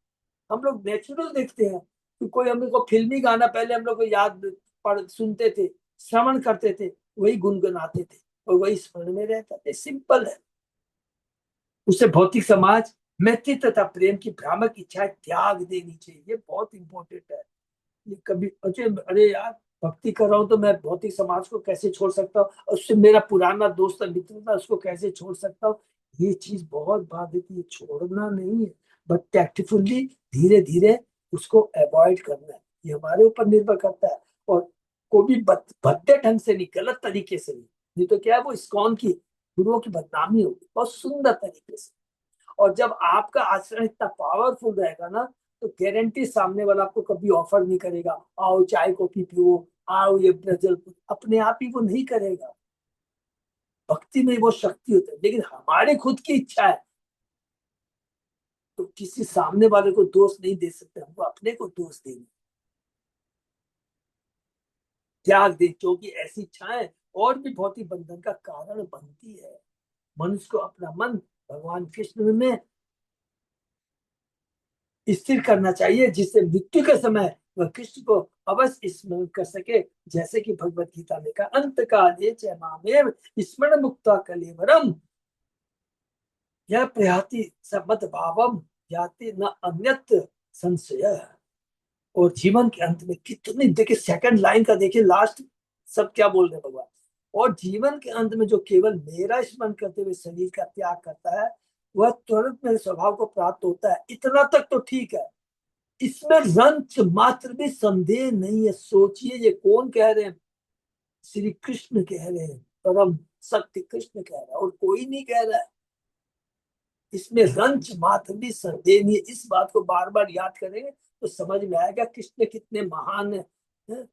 हम लोग नेचुरल देखते हैं कि कोई हम लोग को फिल्मी गाना पहले हम लोग को याद पढ़ सुनते थे, श्रवण करते थे, वही गुनगुनाते थे और वही स्मरण में रहता था। सिंपल है। उसे भौतिक समाज, मैत्री तथा प्रेम की भ्रामक इच्छाएं त्याग देनी चाहिए। ये बहुत इंपॉर्टेंट है। ये कभी अरे अरे यार, भक्ति कर रहा हूँ तो मैं भौतिक समाज को कैसे छोड़ सकता हूँ, और उससे मेरा पुराना दोस्त मित्र था उसको कैसे छोड़ सकता हूँ? ये चीज बहुत बात देती है। छोड़ना नहीं है, बट टैक्टफुली, धीरे धीरे उसको अवॉइड करना है। ये हमारे ऊपर निर्भर करता है। और कोई भी भद्दे ढंग से नहीं, गलत तरीके से नहीं तो क्या है, वो इस्कॉन की गुरुओं की बदनामी होगी बहुत सुंदर तरीके से। और जब आपका आचरण इतना पावरफुल रहेगा ना, तो गारंटी सामने वाला आपको कभी ऑफर नहीं करेगा, आओ चाय कॉफी पियो, आओ ये ब्रजल, अपने आप ही वो नहीं करेगा। भक्ति में वो शक्ति होती है, लेकिन हमारे खुद की इच्छा है तो किसी सामने वाले को दोष नहीं दे सकते, हमको अपने को दोष देंगे। त्याग दे, क्योंकि ऐसी इच्छाएं और भी बहुत ही बंधन का कारण बनती है। मनुष्य को अपना मन भगवान कृष्ण में स्थिर करना चाहिए, जिससे मृत्यु के समय वह कृष्ण को अवश्य स्मरण कर सके। जैसे कि भगवत गीता में कहा, अंत काले च मामेव स्मरण मुक्ता कलेवरम यह प्रयाति समत भावम याति न अन्यत्र संशय। और जीवन के अंत में कितनी, देखिए सेकंड लाइन का, देखिए लास्ट सब क्या बोल रहे हैं भगवान। और जीवन के अंत में जो केवल मेरा स्मरण करते हुए शरीर का त्याग करता है, वह तुरंत मेरे स्वभाव को प्राप्त होता है। इतना तक तो ठीक है, इसमें रंच मात्र भी संदेह नहीं है। सोचिए, ये कौन कह रहे हैं? श्री कृष्ण कह रहे हैं, परम सत्य कृष्ण कह रहा है, और कोई नहीं कह रहा है। इसमें रंच मात्र भी संदेह नहीं है। इस बात को बार बार याद करेंगे तो समझ में आएगा कृष्ण कितने महान है।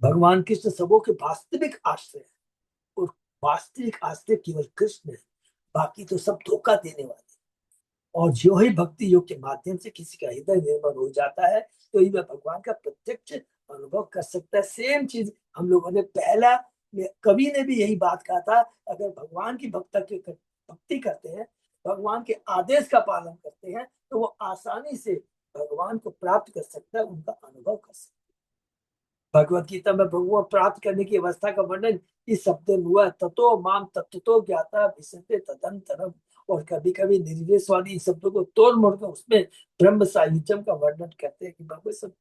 भगवान कृष्ण सबों के वास्तविक आश्रय है, और वास्तविक आश्रय केवल कृष्ण है, बाकी तो सब धोखा देने वाले। और जो ही भक्ति योग के माध्यम से किसी का हृदय निर्मल हो जाता है, तो ही वह भगवान का प्रत्यक्ष अनुभव कर सकता है। सेम चीज हम लोगों ने पहला कवि ने भी यही बात कहा था, अगर भगवान की भक्ति करते हैं, भगवान के आदेश का पालन करते हैं, तो वो आसानी से भगवान को प्राप्त कर सकता है, उनका अनुभव कर सकता है। भगवत गीता में भगवान प्राप्त करने की अवस्था का वर्णन इस शब्द में हुआ, ततो माम तत्वतो ज्ञाता विशते तदंतरम। और कभी कभी निर्देशवादी शब्दों को तोड़ मोड़ कर उसमें ब्रह्म सायुज्यम का वर्णन करते हैं कि भगवत सब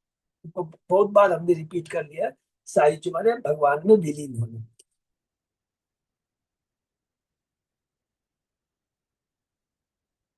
बहुत बार हमने रिपीट कर लिया। सायुज्य माने भगवान में विलीन होना।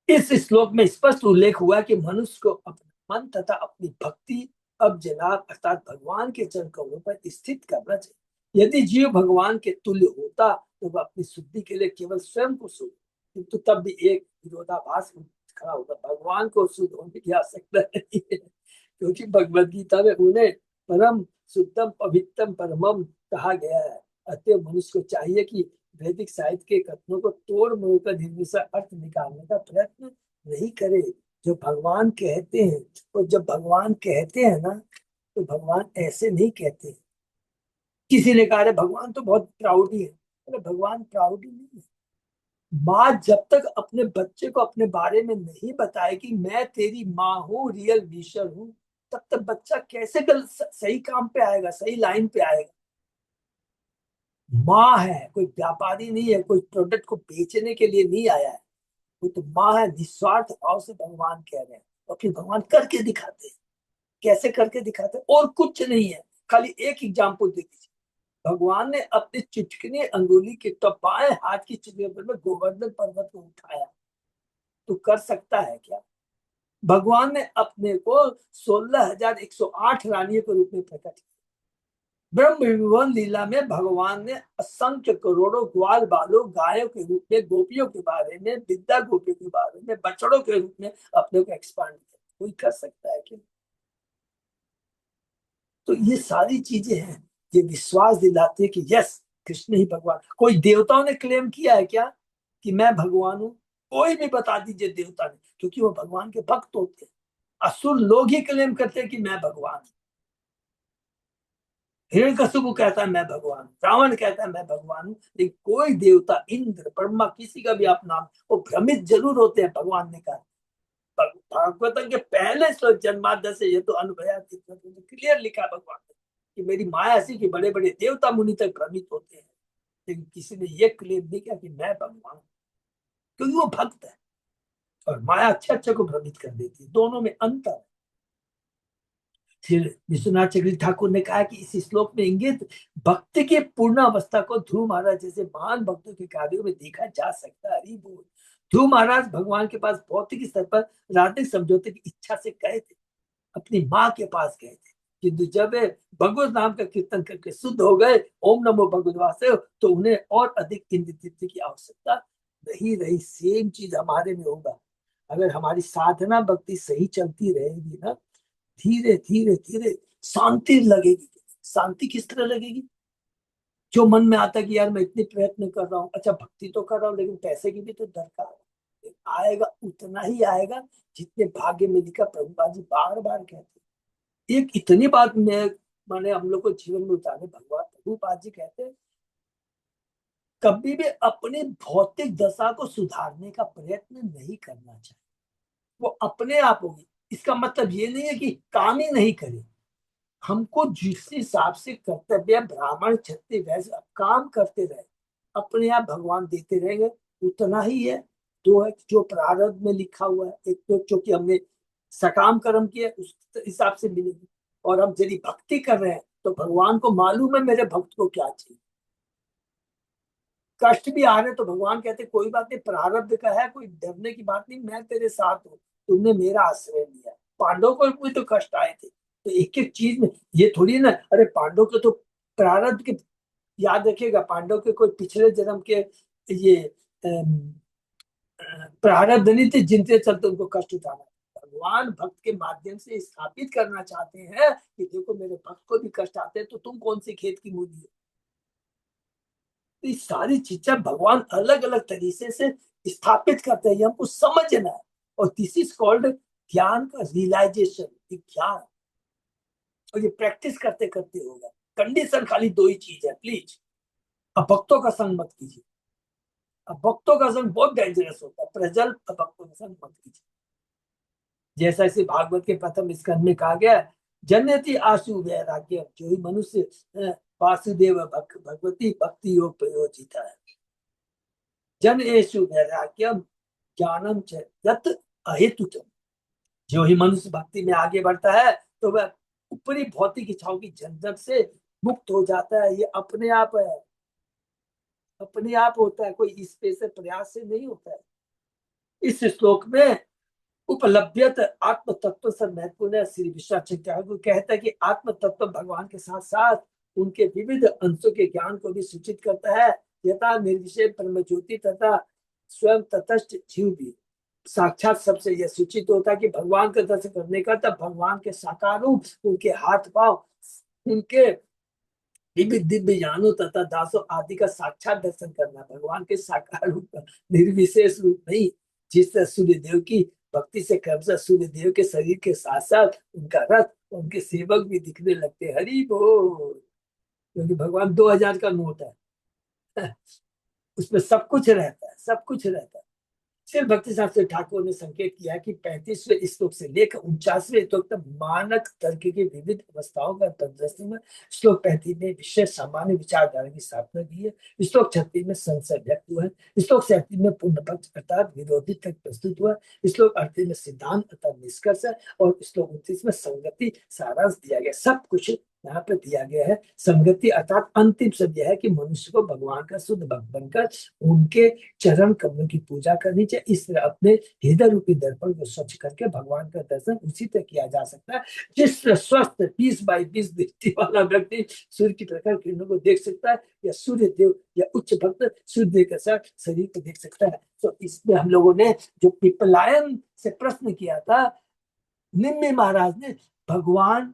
इस श्लोक में स्पष्ट उल्लेख हुआ कि मनुष्य को अपना मन तथा अपनी भक्ति अब जनाब अर्थात भगवान के चरण कमलों पर स्थित करना चाहिए। यदि जीव भगवान के तुल्य होता तो वह अपनी शुद्धि के लिए केवल स्वयं को शुद्ध, किंतु तब भी एक विरोधाभास खड़ा होता, भगवान को शुद्ध होने की आवश्यकता नहीं है, क्योंकि भगवद गीता में उन्हें परम शुद्धम पवित्रम परमम कहा गया है। अतः मनुष्य को चाहिए कि वैदिक साहित्य के कथनों को तोड़ मोड़ कर निर्विशा अर्थ निकालने का प्रयत्न नहीं करे। जो भगवान कहते हैं, और जब भगवान कहते हैं ना, तो भगवान ऐसे नहीं कहते। किसी ने कहा भगवान तो बहुत प्राउडी है, अरे भगवान प्राउडी नहीं है। माँ जब तक अपने बच्चे को अपने बारे में नहीं बताए कि मैं तेरी माँ हूँ, रियल मीशर हूँ, तब तक बच्चा कैसे सही काम पे आएगा, सही लाइन पे आएगा। माँ है, कोई व्यापारी नहीं है, कोई प्रोडक्ट को बेचने के लिए नहीं आया है। वो तो माँ है, निस्वार्थ भाव से भगवान कह रहे हैं, और फिर भगवान करके दिखाते हैं। कैसे करके दिखाते हैं? और कुछ नहीं है, खाली एक एग्जाम्पल दे दीजिए। भगवान ने अपने चुटकने अंगुली के तो बाएं हाथ की चिड़िया पर में गोवर्धन पर्वत को उठाया, तो कर सकता है क्या? भगवान ने अपने को 16,108 रानियों के रूप में प्रकट किया। ब्रह्म विवन लीला में भगवान ने असंख्य करोड़ों ग्वाल बालों गायों के रूप में, गोपियों के बारे में, विद्या गोपियों के बारे में, बछड़ों के रूप में अपने को एक्सपांड किया। कोई कर सकता है क्या? तो ये सारी चीजें हैं, ये विश्वास दिलाते हैं कि यस, कृष्ण ही भगवान। कोई देवताओं ने क्लेम किया है क्या कि मैं भगवान हूं? कोई भी बता दीजिए देवता ने, क्योंकि वो भगवान के भक्त होते हैं। असुर लोग ही क्लेम करते हैं कि मैं भगवान हूं। हिरण्यकशिपु कहता है मैं भगवान हूं, रावण कहता है मैं भगवान हूं, लेकिन कोई देवता, इंद्र, ब्रह्मा, किसी का भी आप नाम, वो भ्रमित जरूर होते हैं। भगवान ने कहा भागवतम के पहले श्लोक जन्माद्य से ये तो अनुभया क्लियर लिखा है भगवान ने कि मेरी माया ऐसी कि बड़े बड़े देवता मुनि तक भ्रमित होते हैं, लेकिन किसी ने ये क्लेम नहीं किया कि मैं भगवान हूं, क्योंकि वो भक्त है। और माया अच्छे अच्छे को भ्रमित कर देती है, दोनों में अंतर है। फिर विश्वनाथ चक्रवर्ती ठाकुर ने कहा कि इस श्लोक में इंगित भक्ति की पूर्ण अवस्था को ध्रुव महाराज जैसे महान भक्तों के कार्यों में देखा जा सकता है। हरि बोल। ध्रुव महाराज भगवान के पास भौतिक स्तर पर राधिक समझौते की इच्छा से गए थे, अपनी माँ के पास गए थे, किंतु जब वे भगवत नाम का कीर्तन करके शुद्ध हो गए, ओम नमो भगवद्वासे, तो उन्हें और अधिक इंद्र तृप्ति की आवश्यकता नहीं रही। सेम चीज हमारे में होगा। अगर हमारी साधना भक्ति सही चलती रहेगी ना, धीरे धीरे धीरे शांति लगेगी। शांति किस तरह लगेगी? जो मन में आता है कि यार मैं इतने प्रयत्न कर रहा हूँ, अच्छा भक्ति तो कर रहा हूँ लेकिन पैसे की भी तो दरकार है, आएगा उतना ही आएगा जितने भाग्य में लिखा। प्रभुपाद जी बार बार कहते हैं, एक इतनी बात मैं माने हम लोग को जीवन में उतारे भगवान प्रभुपाद जी कहते हैं, कभी भी अपनी भौतिक दशा को सुधारने का प्रयत्न नहीं करना चाहिए, वो अपने आप होगी। इसका मतलब ये नहीं है कि काम ही नहीं करे, हमको जिस हिसाब से कर्तव्य ब्राह्मण क्षत्रिय वैसे काम करते रहे, अपने आप भगवान देते रहेंगे, उतना ही है। दो है जो प्रारब्ध में लिखा हुआ है, एक तो क्योंकि हमने सकाम कर्म किया उस हिसाब से मिलेगी, और हम यदि भक्ति कर रहे हैं तो भगवान को मालूम है मेरे भक्त को क्या चाहिए। कष्ट भी आ रहे तो भगवान कहते कोई बात नहीं, प्रारब्ध का है, कोई डरने की बात नहीं, मैं तेरे साथ हूँ, तुमने मेरा आश्रय लिया। पांडव को भी तो कष्ट आए थे, तो एक एक चीज में ये थोड़ी ना, अरे पांडव के तो प्रारब्ध के, याद रखिएगा पांडव के कोई पिछले जन्म के ये प्रारब्ध नहीं थे जिनके चलते उनको कष्ट उठाना। भगवान भक्त के माध्यम से स्थापित करना चाहते हैं कि देखो मेरे भक्त को भी कष्ट आते हैं, तो तुम कौन सी खेत की मूली हो। तो ये सारी चीजें भगवान अलग अलग तरीके से स्थापित करते हैं, ये हमको समझना है। और दिस इज कॉल्ड ज्ञान का रियलाइजेशन, ज्ञान। और ये प्रैक्टिस करते करते होगा। कंडीशन खाली दो ही चीज है प्लीज, अब भक्तों का संग मत कीजिए। अब भक्तों का संग बहुत डेंजरस होता है, प्रजल भक्तों का संग मत कीजिए। जैसा इसे भागवत के प्रथम स्कंद में कहा गया, जन्यति आशु वैराग्य, जो ही मनुष्य वासुदेव भगवती भक्ति योग प्रयोजिता है, जन एषु वैराग्यम ज्ञानम च यत अहेतुकम। जो ही मनुष्य भक्ति में आगे बढ़ता है तो वह ऊपरी भौतिक इच्छाओं की झंझट से मुक्त हो जाता है। ये अपने आप है, अपने आप होता है, कोई स्पेशल प्रयास से नहीं होता है। इस श्लोक में उपलब्धियत आत्म तत्व से महत्वपूर्ण है। श्री विश्वनाथ कहता है कि आत्म तत्व भगवान के साथ साथ उनके विविध अंशों के ज्ञान को भी सूचित करता है। यथा निर्विशेष परम ज्योति तथा स्वयं तटस्थ जीव भी साक्षात सबसे यह सूचित होता है कि भगवान का दर्शन करने का, तब भगवान के साकार रूप, उनके हाथ पांव, उनके विविध दिव्य ज्ञानों तथा दासों आदि का साक्षात दर्शन करना, भगवान के साकार रूप का, निर्विशेष रूप नहीं। जिससे सूर्यदेव की भक्ति से क्रमशः सूर्यदेव के शरीर के साथ साथ उनका रथ, उनके सेवक भी दिखने लगते हैं। हरि बोल। क्योंकि भगवान 2000 का नोट है उसमें सब कुछ रहता है, सब कुछ रहता है। सिर्फ भक्ति शास्त्री ठाकुर ने संकेत किया कि 35वें श्लोक से लेकर 49वें श्लोक तक मानक तर्क की विविध अवस्थाओं का प्रदर्शन में। श्लोक 35 में विशेष सामान्य विचारधारा की स्थापना की है। श्लोक 36 में संशय व्यक्त हुआ है। श्लोक 37 में पूर्ण पक्ष अर्थात विरोधी तक प्रस्तुत हुआ है। श्लोक 38 में सिद्धांत अर्थात निष्कर्ष है। और श्लोक 29 में संगति सारांश दिया गया। सब कुछ यहाँ पे दिया गया है। संगति अर्थात अंतिम शब्द यह है कि मनुष्य को भगवान का शुद्ध भक्त बनकर उनके चरण कमलों की पूजा करनी चाहिए। इस तरह अपने हृदय रूपी दर्पण को स्वच्छ करके भगवान का दर्शन उसी तरह किया जा सकता है जिस स्वस्थ 20 बाई 20 दृष्टि वाला व्यक्ति सूर्य की प्रखर किरणों को देख सकता है, या सूर्य देव या उच्च भक्त सूर्य देव के साथ शरीर को देख सकता है। तो इसमें हम लोगों ने जो पिपलायन से प्रश्न किया था, निम्न महाराज ने भगवान,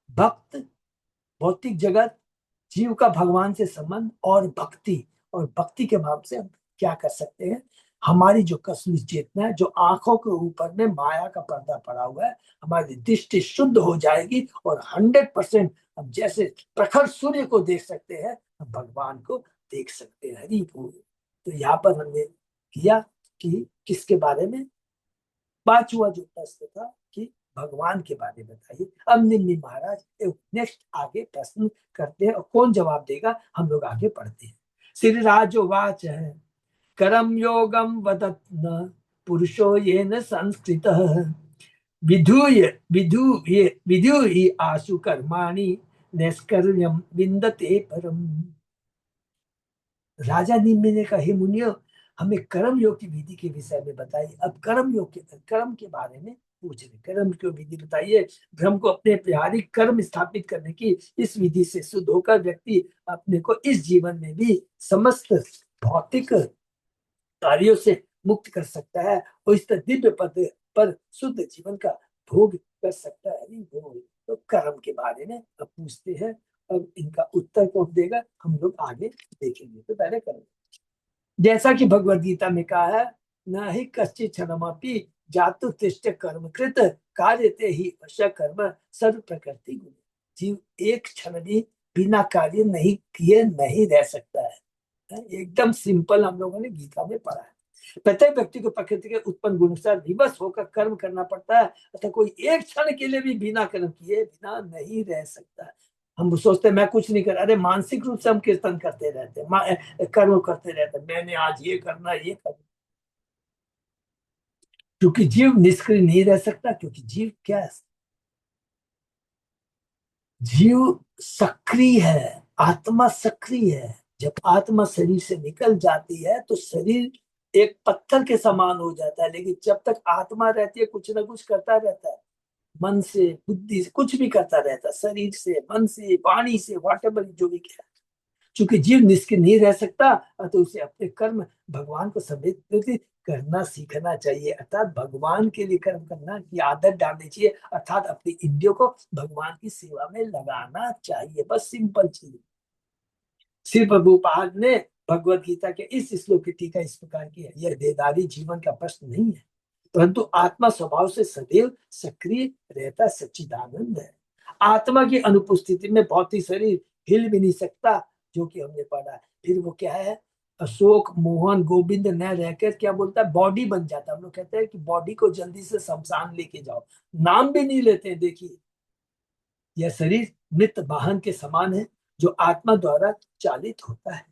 भक्त, भौतिक जगत, जीव का भगवान से संबंध और भक्ति, और भक्ति के भाव से हम क्या कर सकते हैं। हमारी जो कसली चेतना है, जो आंखों के ऊपर में माया का पर्दा पड़ा हुआ है, हमारी दृष्टि शुद्ध हो जाएगी और 100% हम जैसे प्रखर सूर्य को देख सकते हैं, हम भगवान को देख सकते हैं। हरि बोल। तो यहाँ पर हमने किया कि किसके बारे में, पांचवा जो प्रश्न था कि भगवान के बारे में बताइए। अब निम्न महाराज नेक्स्ट आगे प्रश्न करते हैं और कौन जवाब देगा, हम लोग आगे पढ़ते हैं। श्री राजोवाच है, करम योगम वदत न पुरुषो ये न संस्कृत विधूय विधूय विधूय आशु कर्माणि नैष्कर्म्यम विन्दते परम। राजा निम्न ने कहा, हे मुनियो, हमें कर्म योग की विधि के विषय में बताइए। अब कर्म के बारे में पूछ रहे, कर्म की विधि बताइए। ब्रह्म को अपने व्यवहारिक कर्म स्थापित करने की इस विधि से शुद्ध होकर व्यक्ति अपने को इस जीवन में भी समस्त भौतिक कार्यों से मुक्त कर सकता है और इस दिव्य पद पर शुद्ध जीवन का भोग कर सकता है। तो कर्म के बारे में अब पूछते हैं अब इनका उत्तर कौन देगा हम लोग आगे देखेंगे, तो पहले करें। जैसा कि भगवत गीता में कहा है, न ही कश्चित क्षणमपि जातु तिष्ठ कर्म कृत कार्यते ही वश कर्म सर्व प्रकृति गुण। जीव एक क्षण भी बिना कार्य नहीं किए नहीं रह सकता है। एकदम सिंपल हम लोगों ने गीता में पढ़ा है। प्रत्येक व्यक्ति को प्रकृति के उत्पन्न गुण विवश होकर कर्म करना पड़ता है, अतः कोई एक क्षण के लिए भी बिना कर्म किए बिना नहीं रह सकता है। हम सोचते हैं मैं कुछ नहीं कर, अरे मानसिक रूप से हम कीर्तन करते रहते हैं, कर्म करते रहते हैं, मैंने आज ये करना ये करना। क्योंकि जीव निष्क्रिय नहीं रह सकता, क्योंकि जीव क्या है, जीव सक्रिय है, आत्मा सक्रिय है। जब आत्मा शरीर से निकल जाती है तो शरीर एक पत्थर के समान हो जाता है, लेकिन जब तक आत्मा रहती है कुछ ना कुछ करता रहता है, मन से बुद्धि से कुछ भी करता रहता है, शरीर से मन से वाणी से वॉटेवर जो भी किया। क्योंकि जीव निष्क्रिय नहीं रह सकता, तो उसे अपने कर्म भगवान को समर्पित करना सीखना चाहिए, अर्थात भगवान के लिए कर्म करना की आदत डालनी चाहिए, अर्थात अपनी इंद्रियों को भगवान की सेवा में लगाना चाहिए। बस सिंपल चीज। श्री प्रभुपाद ने भगवत गीता के इस श्लोक की टीका इस प्रकार की है, यह देहधारी जीवन का प्रश्न नहीं है, परंतु आत्मा स्वभाव से सदैव सक्रिय रहता सच्चिदानंद है। आत्मा की अनुपस्थिति में भौतिक शरीर हिल भी नहीं सकता, जो कि हमने पढ़ा है। फिर वो क्या है, अशोक मोहन गोविंद न रहकर क्या बोलता है, बॉडी बन जाता है। हम लोग कहते हैं कि बॉडी को जल्दी से शमशान लेके जाओ, नाम भी नहीं लेते हैं। देखिए यह शरीर मृत वाहन के समान है, जो आत्मा द्वारा चालित होता है।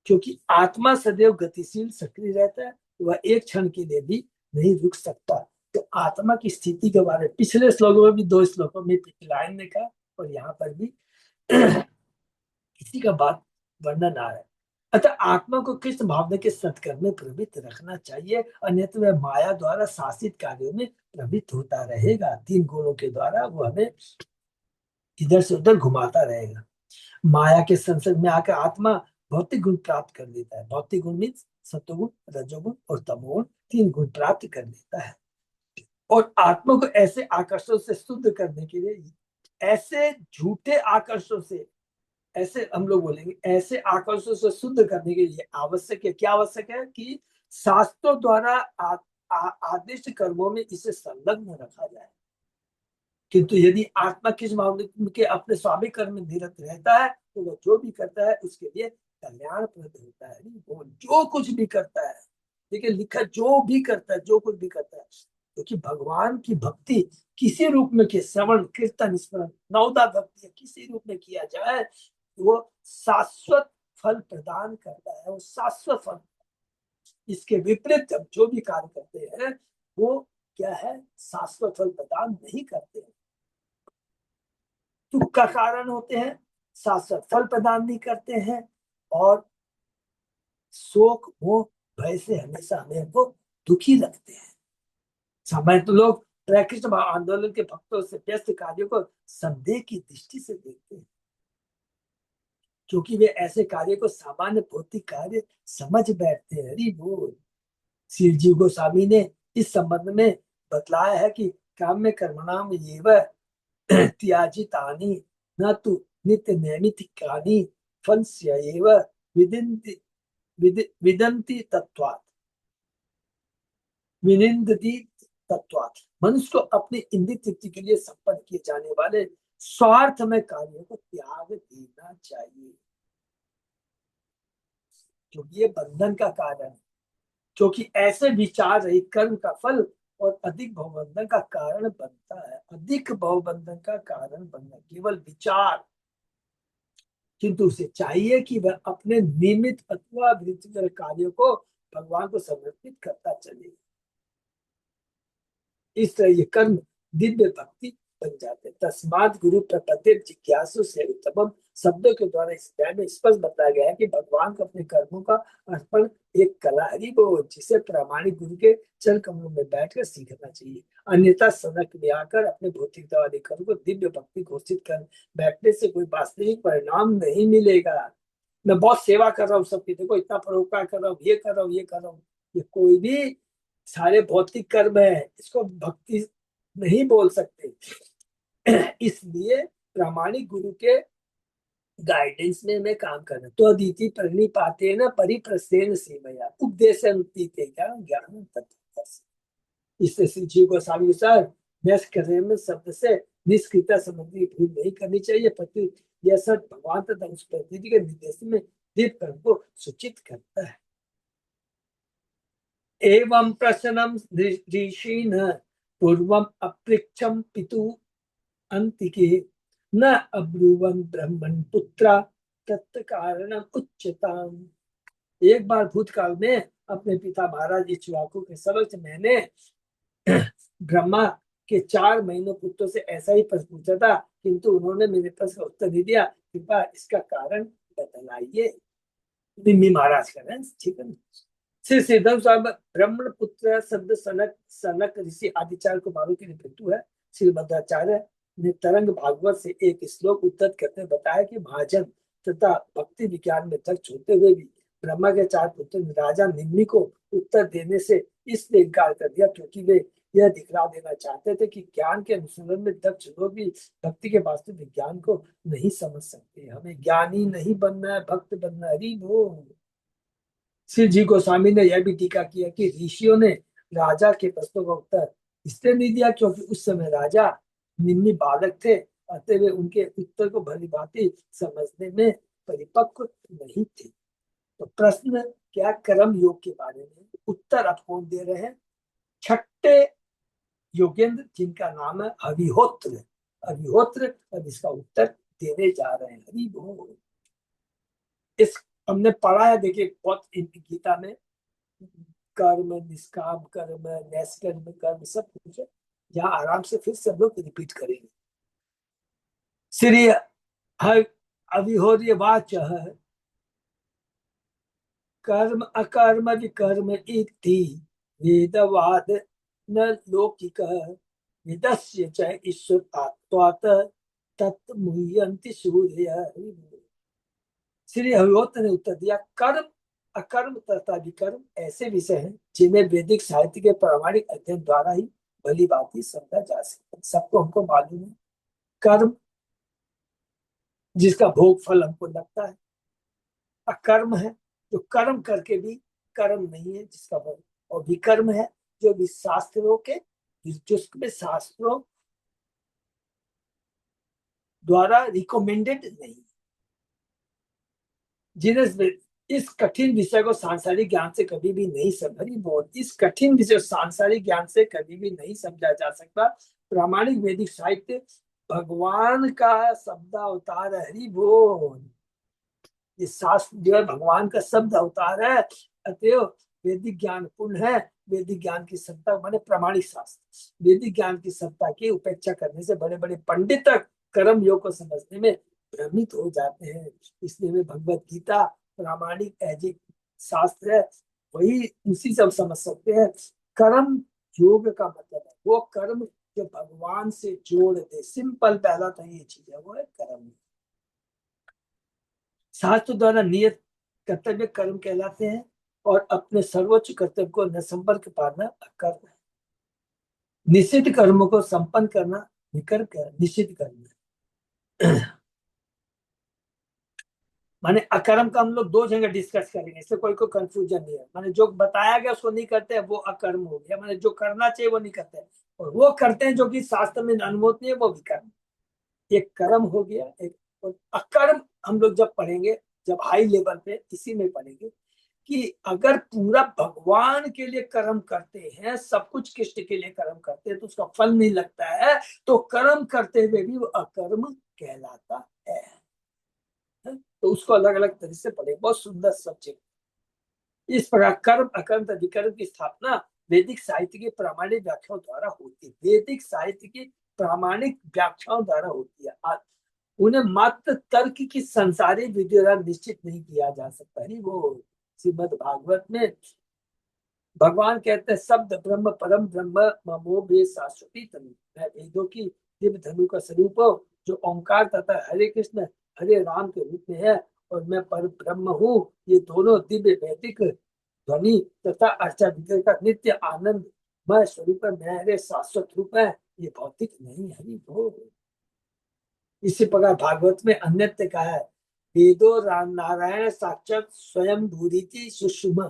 क्योंकि आत्मा सदैव गतिशील सक्रिय रहता है, वह एक क्षण के लिए भी नहीं रुक सकता। तो आत्मा की स्थिति के बारे में पिछले श्लोकों में भी, 2 श्लोकों में लाइन ने कहा, और यहाँ पर भी इसी का बात वर्णन आ रहा है। अतः आत्मा को कृष्ण भावना के सत्कर्म में प्रवृत्त रखना चाहिए, अन्यथा वह माया द्वारा शासित कार्यों में प्रवृत्त होता रहेगा। 3 गुणों के द्वारा वो हमें इधर से उधर घुमाता रहेगा। माया के संसर्ग में आकर आत्मा भौतिक गुण प्राप्त कर लेता है। भौतिक गुण मीन्स सत्वगुण, रजोगुण और तमोगुण, 3 गुण प्राप्त कर लेता है। और आत्मा को ऐसे आकर्षण से शुद्ध करने के लिए, ऐसे झूठे आकर्षण से, ऐसे हम लोग बोलेंगे, ऐसे आकर्षण से शुद्ध करने के लिए आवश्यक है, क्या आवश्यक है कि शास्त्रों द्वारा आदिष्ट कर्मों में इसे संलग्न रखा जाए। किंतु यदि आत्मा किस मामले के अपने स्वामी कर्म में निरत रहता है, तो वह जो भी करता है उसके लिए कल्याणप्रद होता है। वो जो कुछ भी करता है, देखिए लिखा, जो भी करता है, जो कुछ भी करता है, क्योंकि भगवान की भक्ति किसी रूप में के श्रवण कीर्तन स्मरण नवदा भक्ति किसी रूप में किया जाए, वो शाश्वत फल प्रदान करता है। वो शाश्वत फल। इसके विपरीत जब जो भी कार्य करते हैं वो क्या है, शाश्वत फल प्रदान नहीं करते हैं, दुख का कारण होते हैं, शाश्वत फल प्रदान नहीं करते हैं, और शोक मोह भय से हमेशा हमें को दुखी रखते हैं। समय तो लोग कृष्ण आंदोलन के भक्तों से व्यस्त कार्यों को संदेह की दृष्टि से देखते हैं, क्योंकि वे ऐसे कार्य को सामान्य भौतिक कार्य समझ बैठते हैं। हरि बोल। श्री जीव गोस्वामी ने इस संबंध में बतलाया है कि काम्य कर्मणाम एव त्याजितानि न तु नित्य नैमित्तिकानि फलस्य एव विदिन्ति विदन्ति तत्वात् विनिन्दति तत्वात्। मनुष्य को अपनी इंद्रिय तृप्ति के लिए संपन्न किए जाने वाले स्वार्थ में कार्यों को त्याग देना चाहिए, क्योंकि ये बंधन का कारण है। क्योंकि ऐसे विचार रहित कर्म का फल और अधिक भवबंधन का कारण बनता है। अधिक भवबंधन का कारण बनना केवल विचार, किंतु उसे चाहिए कि वह अपने नियमित अथवा वृत्तिगत कार्यों को भगवान को समर्पित करता चले। इस तरह ये कर्म दिव्य भक्ति बन जाते। तस्मात् गुरु प्रपत्ति जिज्ञासु से उत्तम शब्दों के द्वारा इस अध्याय में स्पष्ट बताया गया है कि भगवान को अपने कर्मों का अर्पण एक कला है, वो जिसे प्रामाणिक गुरु के चरण कमलों में बैठकर सीखना चाहिए। अन्यथा सनक में आकर अपने भौतिकता वाले कर्म को दिव्य भक्ति घोषित कर बैठने से कोई वास्तविक परिणाम नहीं मिलेगा। मैं बहुत सेवा कर रहा हूँ सबकी, देखो इतना परोपकार कर रहा हूँ, ये कर रहा हूँ, ये कर रहा हूँ, ये कोई भी सारे भौतिक कर्म है, इसको भक्ति नहीं बोल सकते। इसलिए प्रामाणिक गुरु के गाइडेंस में मैं काम कर रहा हूँ। तो अदिति प्रणिपाते न परिप्रसेन सेवया उपदेश ज्ञान ज्ञान तत्व। इससे श्री जी गोस्वामी सर नेक्स्ट करने में शब्द से निष्कृता संबंधी भूल नहीं करनी चाहिए। प्रति यह सब भगवान तथा उस प्रतिनिधि के निर्देश में दीप कर्म को सूचित करता है। एवं प्रश्नम ऋषिन पूर्वम अपृक्षम पितु अंतिके न अब्रुवं ब्रह्मण पुत्रा तत्कारणम उच्चताम। एक बार भूतकाल में अपने पिता महाराज इक्ष्वाकु के समक्ष मैंने ब्रह्मा के 4 महीनों पुत्रों से ऐसा ही प्रश्न पूछा था, किंतु उन्होंने मेरे प्रश्न का उत्तर नहीं दिया। कृपया इसका कारण बतलाइए। निम्मी महाराज का है, ठीक है ना। श्री सिद्धम स्वामी ब्रह्मण पुत्र शब्द सनक सनक ऋषि आदिचार्य कुमारों की निपटू है। श्री मध्वाचार्य ने तरंग भागवत से एक श्लोक उद्धत करते हुए बताया कि महाजन तथा भक्ति विज्ञान में दक्ष होते हुए भी ब्रह्मा के 4 पुत्र राजा निम्मी को उत्तर देने से इसलिए इनकार कर दिया क्योंकि वे यह दिखला देना चाहते थे कि ज्ञान के अनुसंधान में दक्ष लोग भी भक्ति के वास्तविक ज्ञान को नहीं समझ सकते। हमें ज्ञानी नहीं बनना है, भक्त बनना है। हरि बोल। श्री जी गोस्वामी ने यह भी टीका किया कि ऋषियों ने राजा के प्रश्नों का उत्तर इसलिए नहीं दिया क्योंकि उस समय राजा निम्नी बालक थे, अतः वे उनके उत्तर को भली भांति समझने में परिपक्व नहीं थे। तो प्रश्न क्या कर्म योग के बारे में उत्तर अब कौन दे रहे हैं? छठे योगेंद्र जिनका नाम है अभिहोत्र। अभिहोत्र अब इसका उत्तर देने जा रहे हैं। हरि बोल। इस हमने पढ़ा है, देखिए बहुत गीता में कर्म निष्काम कर्म नैष्कर्म कर्म सब कुछ है। यहाँ आराम से फिर सब लोग रिपीट करेंगे। श्री अविहोर्य वाच कर्म अकर्म विकर्म इति वेदवाद न लौकिक वेदस्य च ईश्वर आत्वात तत्मुह्यन्ति सूर्य। श्री हरिहोत्र ने उत्तर दिया, कर्म अकर्म तथा विकर्म ऐसे विषय हैं जिन्हें वैदिक साहित्य के प्रामाणिक अध्ययन द्वारा ही भली भांति समझा जा सकता है। सबको हमको मालूम है कर्म जिसका भोग फल हमको लगता है, अकर्म है जो कर्म करके भी कर्म नहीं है जिसका फल, और विकर्म है जो भी शास्त्रों के जिसमें शास्त्रों द्वारा रिकमेंडेड नहीं। जिन्हें इस कठिन विषय को सांसारिक ज्ञान से कभी भी नहीं समझी बोल इस कठिन विषय सांसारिक ज्ञान से कभी भी नहीं समझा जा सकता। प्रामाणिक वैदिक साहित्य भगवान का शब्द अवतार है। हरि बोल। ये शास्त्र जो है भगवान का शब्द अवतार है, अतएव वैदिक ज्ञान पूर्ण है। वैदिक ज्ञान की सत्ता माने प्रामाणिक शास्त्र। वैदिक ज्ञान की सत्ता की उपेक्षा करने से बड़े बड़े पंडित तक कर्म योग को समझने में भ्रमित हो जाते हैं। इसलिए वे भगवत गीता प्रामाणिक ऐजिक शास्त्र है, वही उसी से हम समझ सकते हैं। कर्म योग का मतलब है वो कर्म जो भगवान से जोड़ दे। सिंपल पहला तो ये चीज है, वो है कर्म। शास्त्र द्वारा नियत कर्तव्य कर्म कहलाते हैं और अपने सर्वोच्च कर्तव्य को न संपर्क पाना अकर्म है। निषिद्ध कर्मों को संपन्न करना विकर्म है। निषिद्ध कर्म माने अकर्म का हम लोग 2 जगह डिस्कस करेंगे, इससे कोई को कंफ्यूजन नहीं है। माने जो बताया गया उसको नहीं करते हैं वो अकर्म हो गया। माने जो करना चाहिए वो नहीं करते हैं, और वो करते हैं जो कि शास्त्र में अनुमोदित नहीं है वो विकर्म। एक कर्म हो गया, एक अकर्म हम लोग जब पढ़ेंगे, जब हाई लेवल पे इसी में पढ़ेंगे कि अगर पूरा भगवान के लिए कर्म करते हैं, सब कुछ कृष्ण के लिए कर्म करते हैं तो उसका फल नहीं लगता है, तो कर्म करते हुए भी वो अकर्म कहलाता है। तो उसको अलग अलग तरीके से पढ़े, बहुत सुंदर सब्जेक्ट। इस प्रकार कर्म अकर्म तथा विकर्म की स्थापना वैदिक साहित्य की प्रामाणिक व्याख्याओं द्वारा होती है। वैदिक साहित्य की प्रामाणिक व्याख्याओं द्वारा होती है। उन्हें मात्र तर्क की संसारी विधि द्वारा निश्चित नहीं किया जा सकता। नहीं, वो श्रीमद् भागवत में भगवान कहते हैं शब्द ब्रह्म परम ब्रह्म ममो वेद शाश्वती तनु। मैं वेदों की दिव्य धनु का स्वरूप हूँ जो ओंकार तथा हरे कृष्ण हरे राम के रूप में है, और मैं पर ब्रह्म हूँ। ये दोनों दिव्य वैदिक ध्वनि तथा अर्चा विग्रह का नित्य आनंद मैं स्वरूप है, मेरे शाश्वत रूप है, ये भौतिक नहीं। हरि बोल। इसी प्रकार भागवत में अन्यत्र कहा है वेदो नारायण साक्षात स्वयं भूरिति सुषुमा।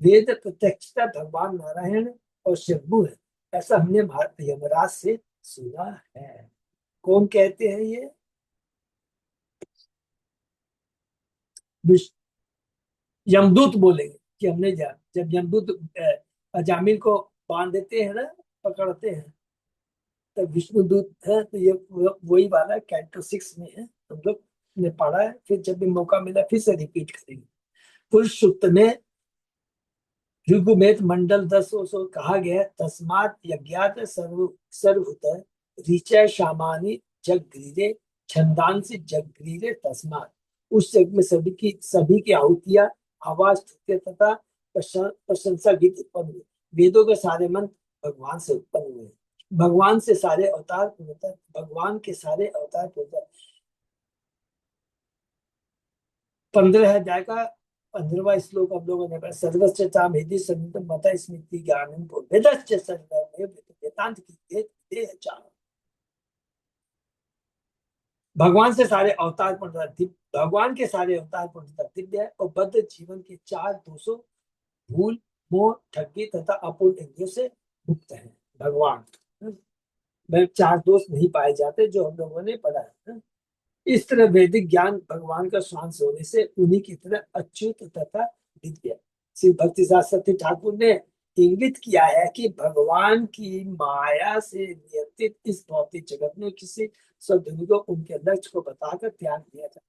वेद प्रत्यक्षता भगवान नारायण और शंभु है, ऐसा हमने यमराज से सुना है। कौन कहते हैं ये? यमदूत बोलेंगे कि हमने जब यमदूत अजामिल को बांध देते हैं ना, पकड़ते हैं, तब विष्णुदूत है। तो ये वही वाला कैंटो 6 में है, हम लोग ने पढ़ा है। फिर जब भी मौका मिला फिर से रिपीट करेंगे। पुरुष सूक्त में ऋग्वेद मंडल 10 को कहा गया है, तस्मात् यज्ञात सर्वभूत ऋचय शामानि जगग्रीरे छंदांसि जगग्रीरे तस्मात्। उस यज्ञ में सभी की आहुतियां, आवाज, स्तुति तथा प्रशंसा गीत उत्पन्न हुए। वेदों के सारे मंत्र भगवान से उत्पन्न हुए। भगवान से सारे अवतार पूर्णतः, भगवान के सारे अवतार पूर्णतः। 15 अध्याय का 15वां श्लोक हम लोगों ने पढ़ा। सर्वस्य चाम हृदय सन्निधम मत स्मृति ज्ञानम वेदस्य सर्वमेव वेदांत की देह चाम। भगवान से सारे अवतार पूर्णतः दिव्य, भगवान के सारे अवतार पूर्णतः दिव्य है और बद्ध जीवन के 4 दोषों भूल, मोह, ठगी तथा अपूर्ण इंद्रियों से मुक्त है। भगवान में 4 दोष नहीं पाए जाते जो हम लोगों ने पढ़ा है। इस तरह वैदिक ज्ञान भगवान का श्वास होने से उन्हीं की तरह अच्युत तथा दिव्य। श्री भक्ति शास्त्री ठाकुर ने इंगित किया है कि भगवान की माया से नियंत्रित इस भौतिक जगत में किसी सद्गुरु को उनके लक्ष्य को बताकर त्याग दिया था,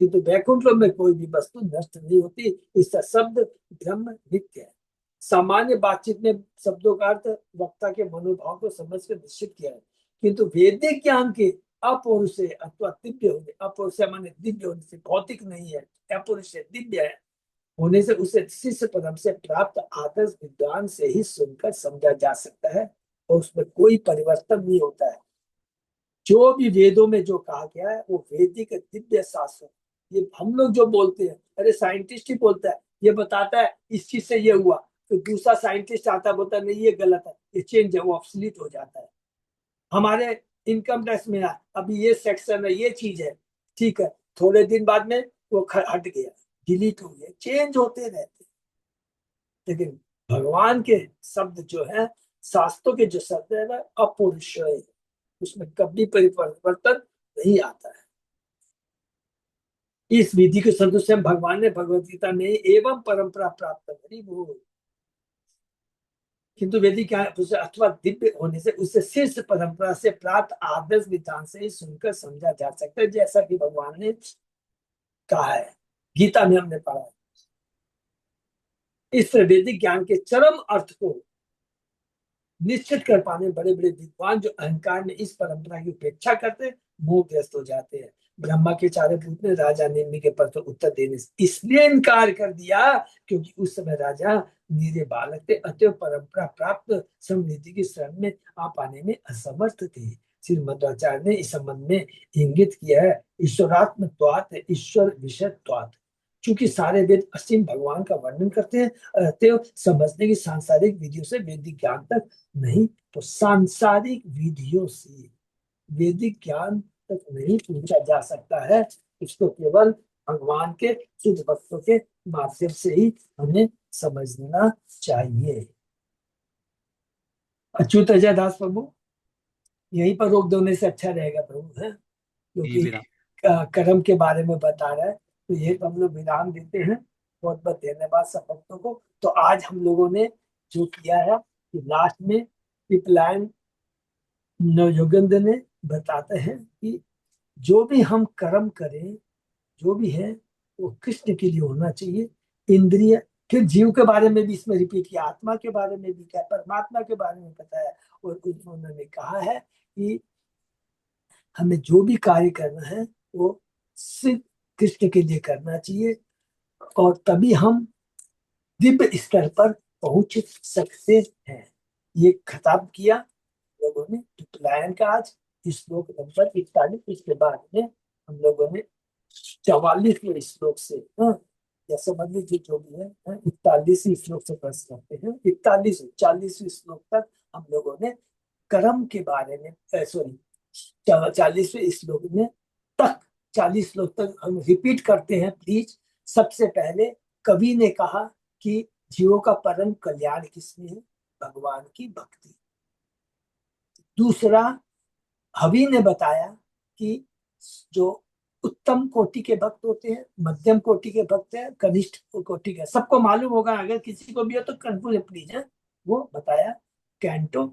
किंतु वैकुंठ में कोई भी वस्तु नष्ट नहीं होती। इसका शब्द ब्रह्म नित्य है। सामान्य बातचीत में शब्दों का अर्थ वक्ता के मनोभाव को समझकर निश्चित किया है, किंतु वैदिक ज्ञान के अपौरुष से अथवा दिव्य होने, अपौरुष माने दिव्य होने से, भौतिक नहीं है, अपौरुष से दिव्य है होने से उसे शिष्य परम से प्राप्त आदर्श विद्वान से ही सुनकर समझा जा सकता है और उसमें कोई परिवर्तन नहीं होता है। जो भी वेदों में जो कहा गया है वो वैदिक दिव्य शास्त्र। ये हम लोग जो बोलते हैं, अरे साइंटिस्ट ही बोलता है, ये बताता है इस चीज से ये हुआ, तो दूसरा साइंटिस्ट आता है बोलता है नहीं ये गलत है, ये चेंज है, वो ऑब्सोलीट हो जाता है। हमारे इनकम टैक्स में अभी ये सेक्शन है, ये चीज है, ठीक है, थोड़े दिन बाद में वो हट गया, डिलीट हो गया, चेंज होते रहते। लेकिन भगवान के शब्द जो है, शास्त्रों के जो शब्द है वह अपौरुष है, उसमें कभी परिवर्तन नहीं आता है। इस विधि के सदस्य भगवान ने भगवत गीता में एवं परंपरा प्राप्त करी वो, किंतु वेदी क्या है उसे अथवा दिव्य होने से उससे शीर्ष परंपरा से प्राप्त आदर्श विधान से ही सुनकर समझा जा सकता है, जैसा कि भगवान ने कहा है, गीता में हमने पढ़ा है। इस वैदिक ज्ञान के चरम अर्थ को निश्चित कर पाने बड़े बड़े विद्वान जो अहंकार में इस परंपरा की उपेक्षा करते मोहग्रस्त हो जाते हैं। ब्रह्मा के चारे पूत ने राजा नेमि के प्रति उत्तर देने से इसलिए इनकार कर दिया क्योंकि उस समय राजा नीरे बालक थे, अतः परंपरा प्राप्त समृद्धि की शरण में आ पाने में असमर्थ थे। श्री मध्वाचार्य ने इस संबंध में इंगित किया है, ईश्वरात्मत्वात् ईश्वर विषयत्वात्। चूंकि सारे वेद असीम भगवान का वर्णन करते हैं, अतः समझने की सांसारिक विधियों से वैदिक ज्ञान तक नहीं, तो सांसारिक विधियों से वैदिक ज्ञान तक नहीं पहुंचा जा सकता है। इसको केवल भगवान के शुद्ध भक्तों के माध्यम से ही हमें समझना चाहिए। अच्युत अजय दास प्रभु, यहीं पर रोक देने से अच्छा रहेगा प्रभु, है जी क्योंकि विराम। कर्म के बारे में बता रहा है, तो ये तो हम लोग विराम देते हैं। बहुत बहुत धन्यवाद सब भक्तों को। तो आज हम लोगों ने जो किया है कि लास्ट में पिपलाइन योगेंद्र ने बताते हैं कि जो भी हम कर्म करें, जो भी है वो कृष्ण के लिए होना चाहिए। इंद्रिय, फिर जीव के बारे में भी इसमें रिपीट किया, आत्मा के बारे में भी क्या, परमात्मा के बारे में बताया। और उन्होंने कहा है कि हमें जो भी कार्य करना है वो सिर्फ कृष्ण के लिए करना चाहिए और तभी हम दिव्य स्तर पर पहुंच सकते हैं। ये खिताब किया लोगों ने पलायन का आज श्लोक नंबर 41। इसके बाद में हम लोगों ने 44वें श्लोक से, या समझ लीजिए जो भी है, 41वें श्लोक से प्रश्न करते हैं। 40वें श्लोक तक हम लोगों ने कर्म के बारे में, सॉरी 40वें श्लोक में तक 40 श्लोक तक हम रिपीट करते हैं प्लीज। सबसे पहले कवि ने कहा कि जीवों का परम कल्याण किसमें है? भगवान की भक्ति। दूसरा, हवि ने बताया कि जो उत्तम कोटि के भक्त होते हैं, मध्यम कोटि के भक्त हैं, कनिष्ठ कोटि के, सबको मालूम होगा, अगर किसी को भी हो तो कंफ्यूज प्लीज है, वो बताया कैंटो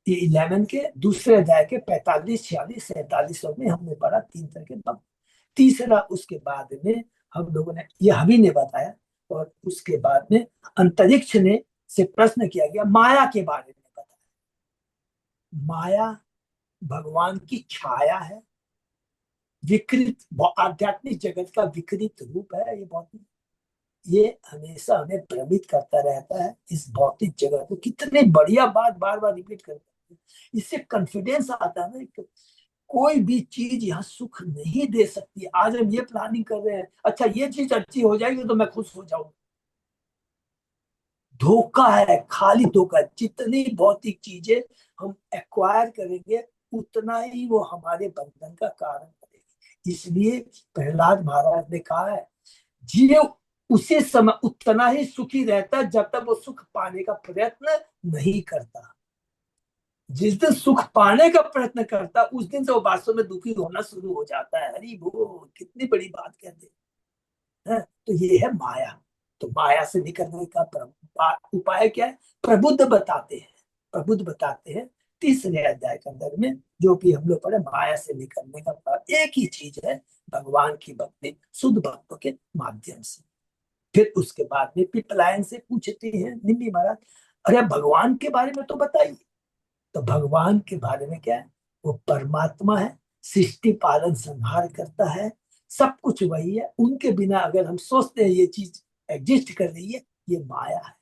11 के दूसरे अध्याय के 45, 46, 47 में हमने पढ़ा 3 तरह के भक्त। तीसरा, उसके बाद में हम लोगों ने, ये हवि ने बताया, और उसके बाद में अंतरिक्ष ने से प्रश्न किया गया माया के बारे में बताया। माया भगवान की छाया है, विकृत आध्यात्मिक जगत का विकृत रूप है। ये हमेशा हमें भ्रमित करता रहता है। इस भौतिक जगत को कितने बढ़िया बात बार बार रिपीट करते हैं, इससे कॉन्फिडेंस आता है ना कि कोई भी चीज यहाँ सुख नहीं दे सकती। आज हम ये प्लानिंग कर रहे हैं, अच्छा ये चीज अच्छी हो जाएगी तो मैं खुश हो जाऊंगा, धोखा है, खाली धोखा। जितनी भौतिक चीजें हम एक्वायर करेंगे उतना ही वो हमारे बंधन का कारण बनेगी। इसलिए प्रहलाद महाराज ने कहा है, जीव उसी समय उतना ही सुखी रहता है जब तक वो सुख पाने का प्रयत्न नहीं करता। जिस दिन सुख पाने का प्रयत्न करता उस दिन से वो वास्तव में दुखी होना शुरू हो जाता है। हरी बोल, कितनी बड़ी बात कहते हैं। तो ये है माया। तो माया से निकलने का उपाय क्या है? प्रबुद्ध बताते हैं, प्रबुद्ध बताते हैं तीसरे अध्याय के अंदर में, जो भी हम लोग पढ़े, माया से निकलने का एक ही चीज है, भगवान की भक्ति शुद्ध भक्तों के माध्यम से। फिर उसके बाद में पिपलायन से पूछते हैं निम्बी महाराज, अरे भगवान के बारे में तो बताइए। तो भगवान के बारे में क्या है? वो परमात्मा है, सृष्टि पालन संहार करता है, सब कुछ वही है। उनके बिना अगर हम सोचते हैं ये चीज एग्जिस्ट कर रही है, ये माया है।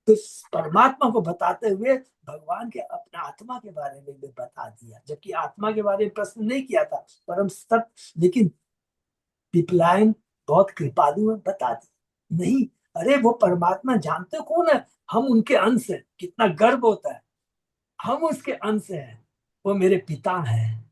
तो परमात्मा को बताते हुए भगवान के अपने आत्मा के बारे में भी बता दिया, जबकि आत्मा के बारे में प्रश्न नहीं किया था परम सत्य, लेकिन पिपलायन बहुत कृपालु है, बता दी। नहीं, अरे वो परमात्मा जानते कौन है? हम उनके अंश हैं। कितना गर्व होता है, हम उसके अंश हैं, वो मेरे पिता हैं।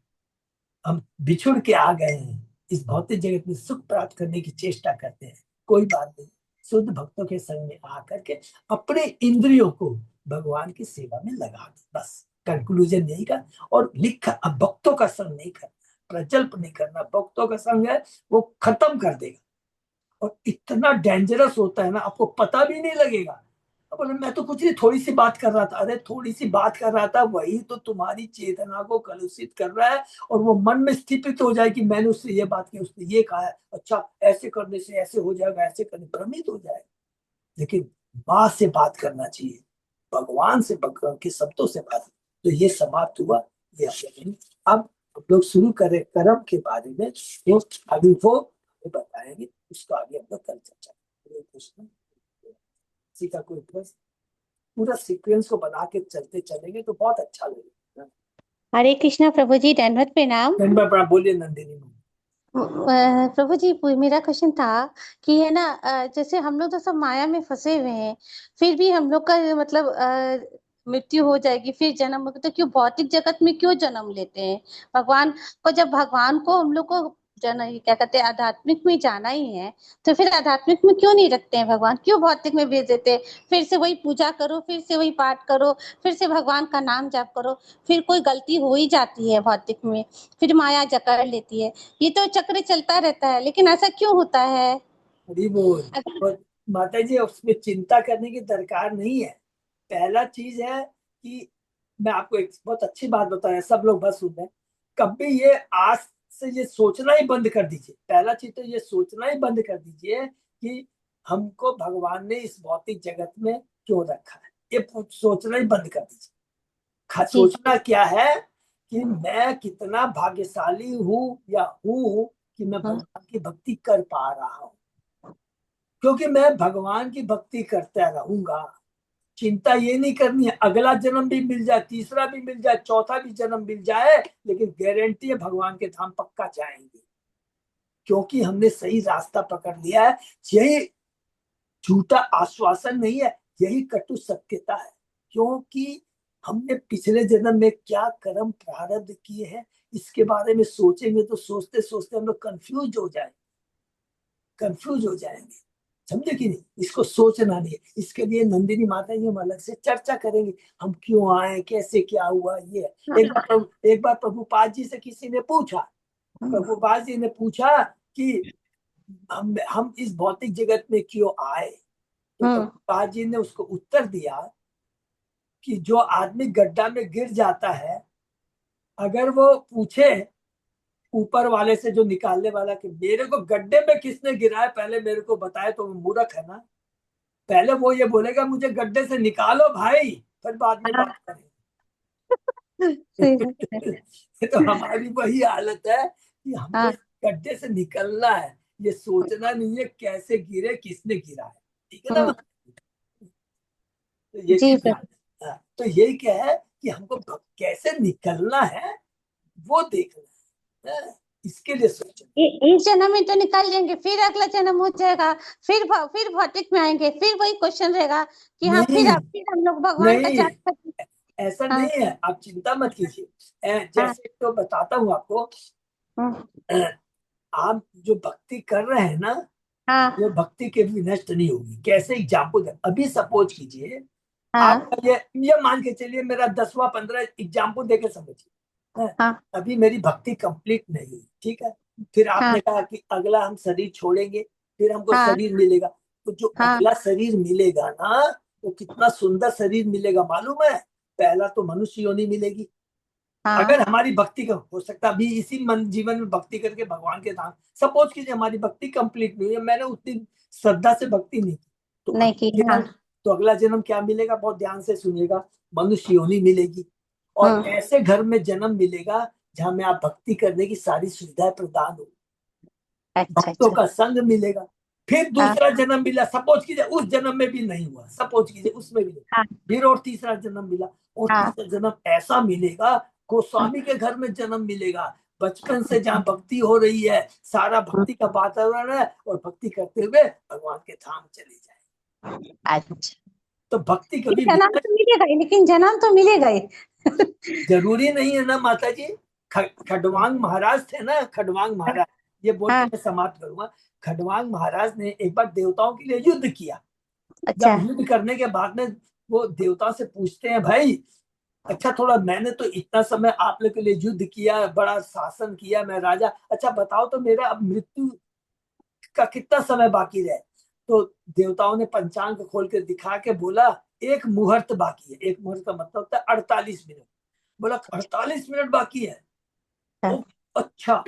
हम बिछुड़ के आ गए हैं, इस भौतिक जगत में सुख प्राप्त करने की चेष्टा करते हैं, कोई बात नहीं। शुद्ध भक्तों के संग में आकर के अपने इंद्रियों को भगवान की सेवा में लगा दे, बस कंक्लूजन यही का। और लिखा, अब भक्तों का संग नहीं करना, प्रजल्प नहीं करना, भक्तों का संग है वो खत्म कर देगा। और इतना डेंजरस होता है ना, आपको पता भी नहीं लगेगा। अब बोले मैं तो कुछ नहीं, थोड़ी सी बात कर रहा था। अरे थोड़ी सी बात कर रहा था, वही तो तुम्हारी चेतना को कलुषित कर रहा है। और वो मन में स्थिपित हो जाए कि मैंने उससे ये बात की, उसने ये कहा है, अच्छा ऐसे करने से ऐसे हो जाएगा, ऐसे करने भ्रमित हो जाएगा। लेकिन माँ से बात करना चाहिए, भगवान से, भगवान के शब्दों से बात। तो ये समाप्त हुआ। ये अब हम लोग शुरू करें कर्म के बारे में, तो अभी वो बताएंगे, उसको आगे हम लोग कल चर्चा करेंगे। किसी का कोई प्रश्न? पूरा सीक्वेंस को बना के चलते चलेंगे तो बहुत अच्छा लगेगा। हरे कृष्णा प्रभु जी, दंडवत प्रणाम। बोलिए नंदिनी। प्रभु जी, मेरा क्वेश्चन था कि है ना, जैसे हम लोग तो सब माया में फंसे हुए हैं, फिर भी हम लोग का मतलब मृत्यु हो जाएगी, फिर जन्म होगा, तो क्यों भौतिक जगत में क्यों जन्म लेते हैं? भगवान को, जब भगवान को हम लोग को क्या कहते हैं, आध्यात्मिक में जाना ही है, तो फिर आध्यात्मिक में क्यों नहीं रखते हैं? भगवान क्यों भौतिक में भेज देते हैं? फिर से वही पूजा करो, फिर से वही पाठ करो, फिर से भगवान का नाम जाप करो, फिर कोई गलती हो ही जाती है भौतिक में, फिर माया जकड़ लेती है। ये तो चक्र चलता रहता है, लेकिन ऐसा क्यों होता है? हरी बोल। अगर और माता जी, उसमें चिंता करने की दरकार नहीं है। पहला चीज है कि मैं आपको एक बहुत अच्छी बात बताया, सब लोग बस सुन रहे हैं। कभी ये आज से ये सोचना ही बंद कर दीजिए। पहला चीज तो ये सोचना ही बंद कर दीजिए कि हमको भगवान ने इस भौतिक जगत में क्यों रखा है। ये सोचना ही बंद कर दीजिए। जी सोचना क्या है कि मैं कितना भाग्यशाली हूँ या हूँ कि मैं हाँ, भगवान की भक्ति कर पा रहा हूँ। क्योंकि मैं भगवान की भक्ति करता रहूंगा। चिंता ये नहीं करनी है अगला जन्म भी मिल जाए, तीसरा भी मिल जाए, चौथा भी जन्म मिल जाए, लेकिन गारंटी है भगवान के धाम पक्का जाएंगे, क्योंकि हमने सही रास्ता पकड़ लिया है। यही झूठा आश्वासन नहीं है, यही कटु सत्यता है। क्योंकि हमने पिछले जन्म में क्या कर्म प्रारब्ध किए हैं, इसके बारे में सोचेंगे तो सोचते सोचते हम लोग कंफ्यूज हो जाएंगे। समझे कि नहीं? इसको सोचना नहीं है। इसके लिए नंदिनी माता जी हम अलग से चर्चा करेंगे, हम क्यों आए, कैसे क्या हुआ। ये एक बार प्रभुपाद जी से किसी ने पूछा, प्रभुपाद जी ने पूछा कि हम इस भौतिक जगत में क्यों आए। तो प्रभुपाद जी ने उसको उत्तर दिया कि जो आदमी गड्ढा में गिर जाता है, अगर वो पूछे ऊपर वाले से, जो निकालने वाला, कि मेरे को गड्ढे में किसने गिराया पहले मेरे को बताए, तो वो मूर्ख है ना। पहले वो ये बोलेगा मुझे गड्ढे से निकालो भाई, फिर बाद में बात सही बात है। करेंगे। तो हमारी वही हालत है कि हमको हाँ इस गड्ढे से निकलना है, ये सोचना नहीं है कैसे गिरे, किसने गिरा है। ठीक है ना? तो ये जी चीज ध्यान। हाँ, तो यही क्या है कि हमको कैसे निकलना है वो देखना है। इसके लिए सोचना। इस जन्म में तो निकाल लेंगे, फिर अगला जन्म हो जाएगा, फिर भौतिक में आएंगे, फिर वही क्वेश्चन रहेगा कि हाँ, नहीं फिर हम लोग भगवान का नहीं, जान सकते। ऐसा हाँ नहीं है, आप चिंता मत कीजिए। हाँ जैसे तो बताता हूँ आपको। हाँ अ, आप जो भक्ति कर रहे हैं ना, हाँ वो भक्ति के भी नष्ट नहीं होगी। कैसे एग्जाम्पल अभी सपोज कीजिए, हाँ आपका ये मान के चलिए मेरा 10वां 15 एग्जाम्पल देके समझिए। हाँ अभी मेरी भक्ति कंप्लीट नहीं हुई, ठीक है। फिर हाँ आपने कहा कि अगला हम शरीर छोड़ेंगे, फिर हमको हाँ शरीर मिलेगा। तो जो हाँ अगला शरीर मिलेगा ना, वो कितना सुंदर शरीर मिलेगा मालूम है? पहला तो मनुष्य योनि मिलेगी। अगर हाँ हमारी भक्ति का हो सकता, अभी इसी मन जीवन में भक्ति करके भगवान के धाम, सपोज कीजिए हमारी भक्ति कंप्लीट नहीं हुई है, मैंने उतनी श्रद्धा से भक्ति नहीं की, तो नहीं की। हाँ अगला जन्म क्या मिलेगा? बहुत ध्यान से सुनिएगा, मनुष्य योनि मिलेगी। और हाँ ऐसे घर में जन्म मिलेगा जहां में आप भक्ति करने की सारी सुविधाएं प्रदान हो, अच्छा भक्तों अच्छा। का संग मिलेगा। फिर हाँ दूसरा जन्म मिला, सपोज कीजिए उस जन्म में भी नहीं हुआ, सपोज कीजिए उसमें भी नहीं। हाँ फिर और तीसरा जन्म मिला, और हाँ तीसरा जन्म ऐसा मिलेगा, गोस्वामी के घर में जन्म मिलेगा, बचपन से जहाँ भक्ति हो रही है, सारा भक्ति का वातावरण है, और भक्ति करते हुए भगवान के धाम चले जाए। अच्छा। तो भक्ति कभी जन्म तो मिलेगा ही, लेकिन जन्म तो मिलेगा ही। जरूरी नहीं है ना माता जी। खडवांग महाराज थे ना, खडवांग महाराज, ये बोल के हाँ मैं समाप्त करूंगा। खडवांग महाराज ने एक बार देवताओं के लिए युद्ध किया। अच्छा। जब युद्ध करने के बाद में वो देवताओं से पूछते हैं, भाई अच्छा, थोड़ा मैंने तो इतना समय आप लोग के लिए युद्ध किया, बड़ा शासन किया, मैं राजा, अच्छा बताओ तो मेरा अब मृत्यु का कितना समय बाकी रहे। तो देवताओं ने पंचांग खोल के दिखा के बोला, एक मुहूर्त बाकी है। एक मुहूर्त का मतलब होता है 48 मिनट। बोला 48 मिनट बाकी है। हाँ, ओ अच्छा।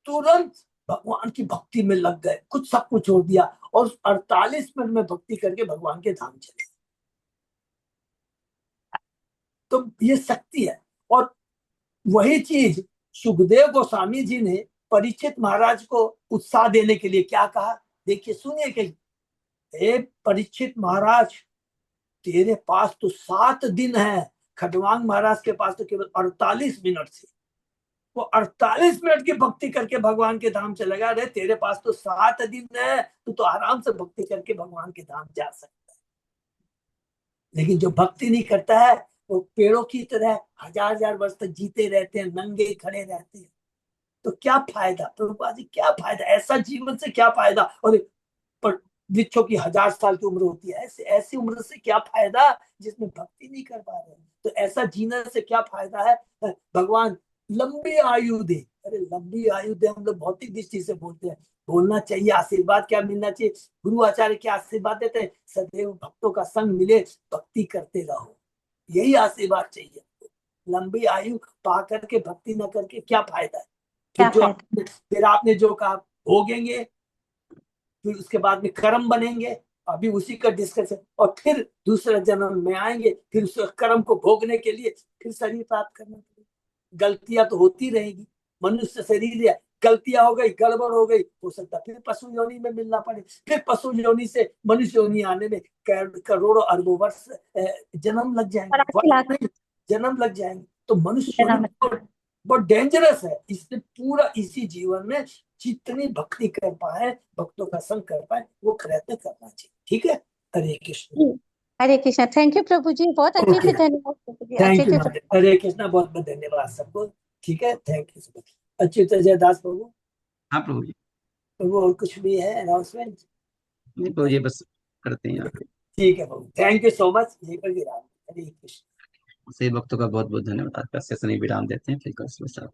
तुरंत भगवान की भक्ति में लग गए, कुछ सब कुछ छोड़ दिया, और 48 मिनट में भक्ति करके भगवान के धाम चले। तो ये शक्ति है। और वही चीज सुखदेव गोस्वामी जी ने परीक्षित महाराज को उत्साह देने के लिए क्या कहा, देखिए सुनिए कि, हे परीक्षित महाराज, तेरे पास तो 7 दिन है। खडवांग महाराज के पास तो केवल 48 मिनट थे। वो 48 मिनट की भक्ति करके भगवान के धाम चलेगा। अरे तेरे पास तो 7 दिन है, तो आराम से भक्ति करके भगवान के धाम जा सकता है। लेकिन जो भक्ति नहीं करता है, वो पेड़ों की तरह हजार हजार वर्ष तक जीते रहते हैं, नंगे खड़े रहते हैं। तो क्या फायदा प्रभुपाद जी, क्या फायदा? ऐसा जीवन से क्या फायदा? और पर वृक्षों की 1000 साल की उम्र होती है, ऐसे ऐसी उम्र से क्या फायदा जिसमें भक्ति नहीं कर पा रहे हैं? तो ऐसा जीने से क्या फायदा है? भगवान लंबी आयु दे। अरे लंबी आयु दे हम लोग भौतिक दृष्टि से बोलते हैं, बोलना चाहिए आशीर्वाद क्या मिलना चाहिए? गुरु आचार्य क्या आशीर्वाद देते हैं? सदैव भक्तों का संग मिले, भक्ति करते रहो, यही आशीर्वाद चाहिए। लंबी आयु पा करके भक्ति न करके क्या फायदा है? क्या फायदा। फिर आपने जो कहा, भोगेंगे, फिर उसके बाद में कर्म बनेंगे, अभी उसी का डिस्कशन, और फिर दूसरा जन्म में आएंगे, फिर उस कर्म को भोगने के लिए फिर शरीर प्राप्त करना पड़ेगा। गलतियां तो होती रहेगी, मनुष्य शरीर है, गलतियां हो गई, गड़बड़ हो गई, हो सकता फिर पशु योनि में मिलना पड़े, फिर पशु योनि से मनुष्य योनि आने में करोड़ों अरबों वर्ष जन्म लग जाएंगे, और आज वर्ष लाख नहीं, जन्म लग जाएंगे। तो मनुष्य योनि जन्म। बहुत डेंजरस है। इसलिए पूरा इसी जीवन में जितनी भक्ति कर पाए, भक्तों का संग कर पाए, वो प्रयत्न करना चाहिए। ठीक है? हरे कृष्ण। हरे कृष्णा। थैंक यू प्रभु जी, बहुत अच्छे ओके, से, धन्यवाद प्रभु जी, अच्छे थैंक यू से माता, हरे कृष्णा, बहुत बहुत धन्यवाद सबको। ठीक है, thank you so much. Achyut Jaydas Prabhu. हाँ प्रभु जी। प्रभु और कुछ भी है अनाउंसमेंट? नहीं प्रभु जी, बस करते हैं आप। ठीक है प्रभु, थैंक यू सो मच। यहीं पर विराम। हरे कृष्ण। सही भक्तों का बहुत बहुत धन्यवाद। आपका सेशन ही विराम देते हैं, फिर कल सुबह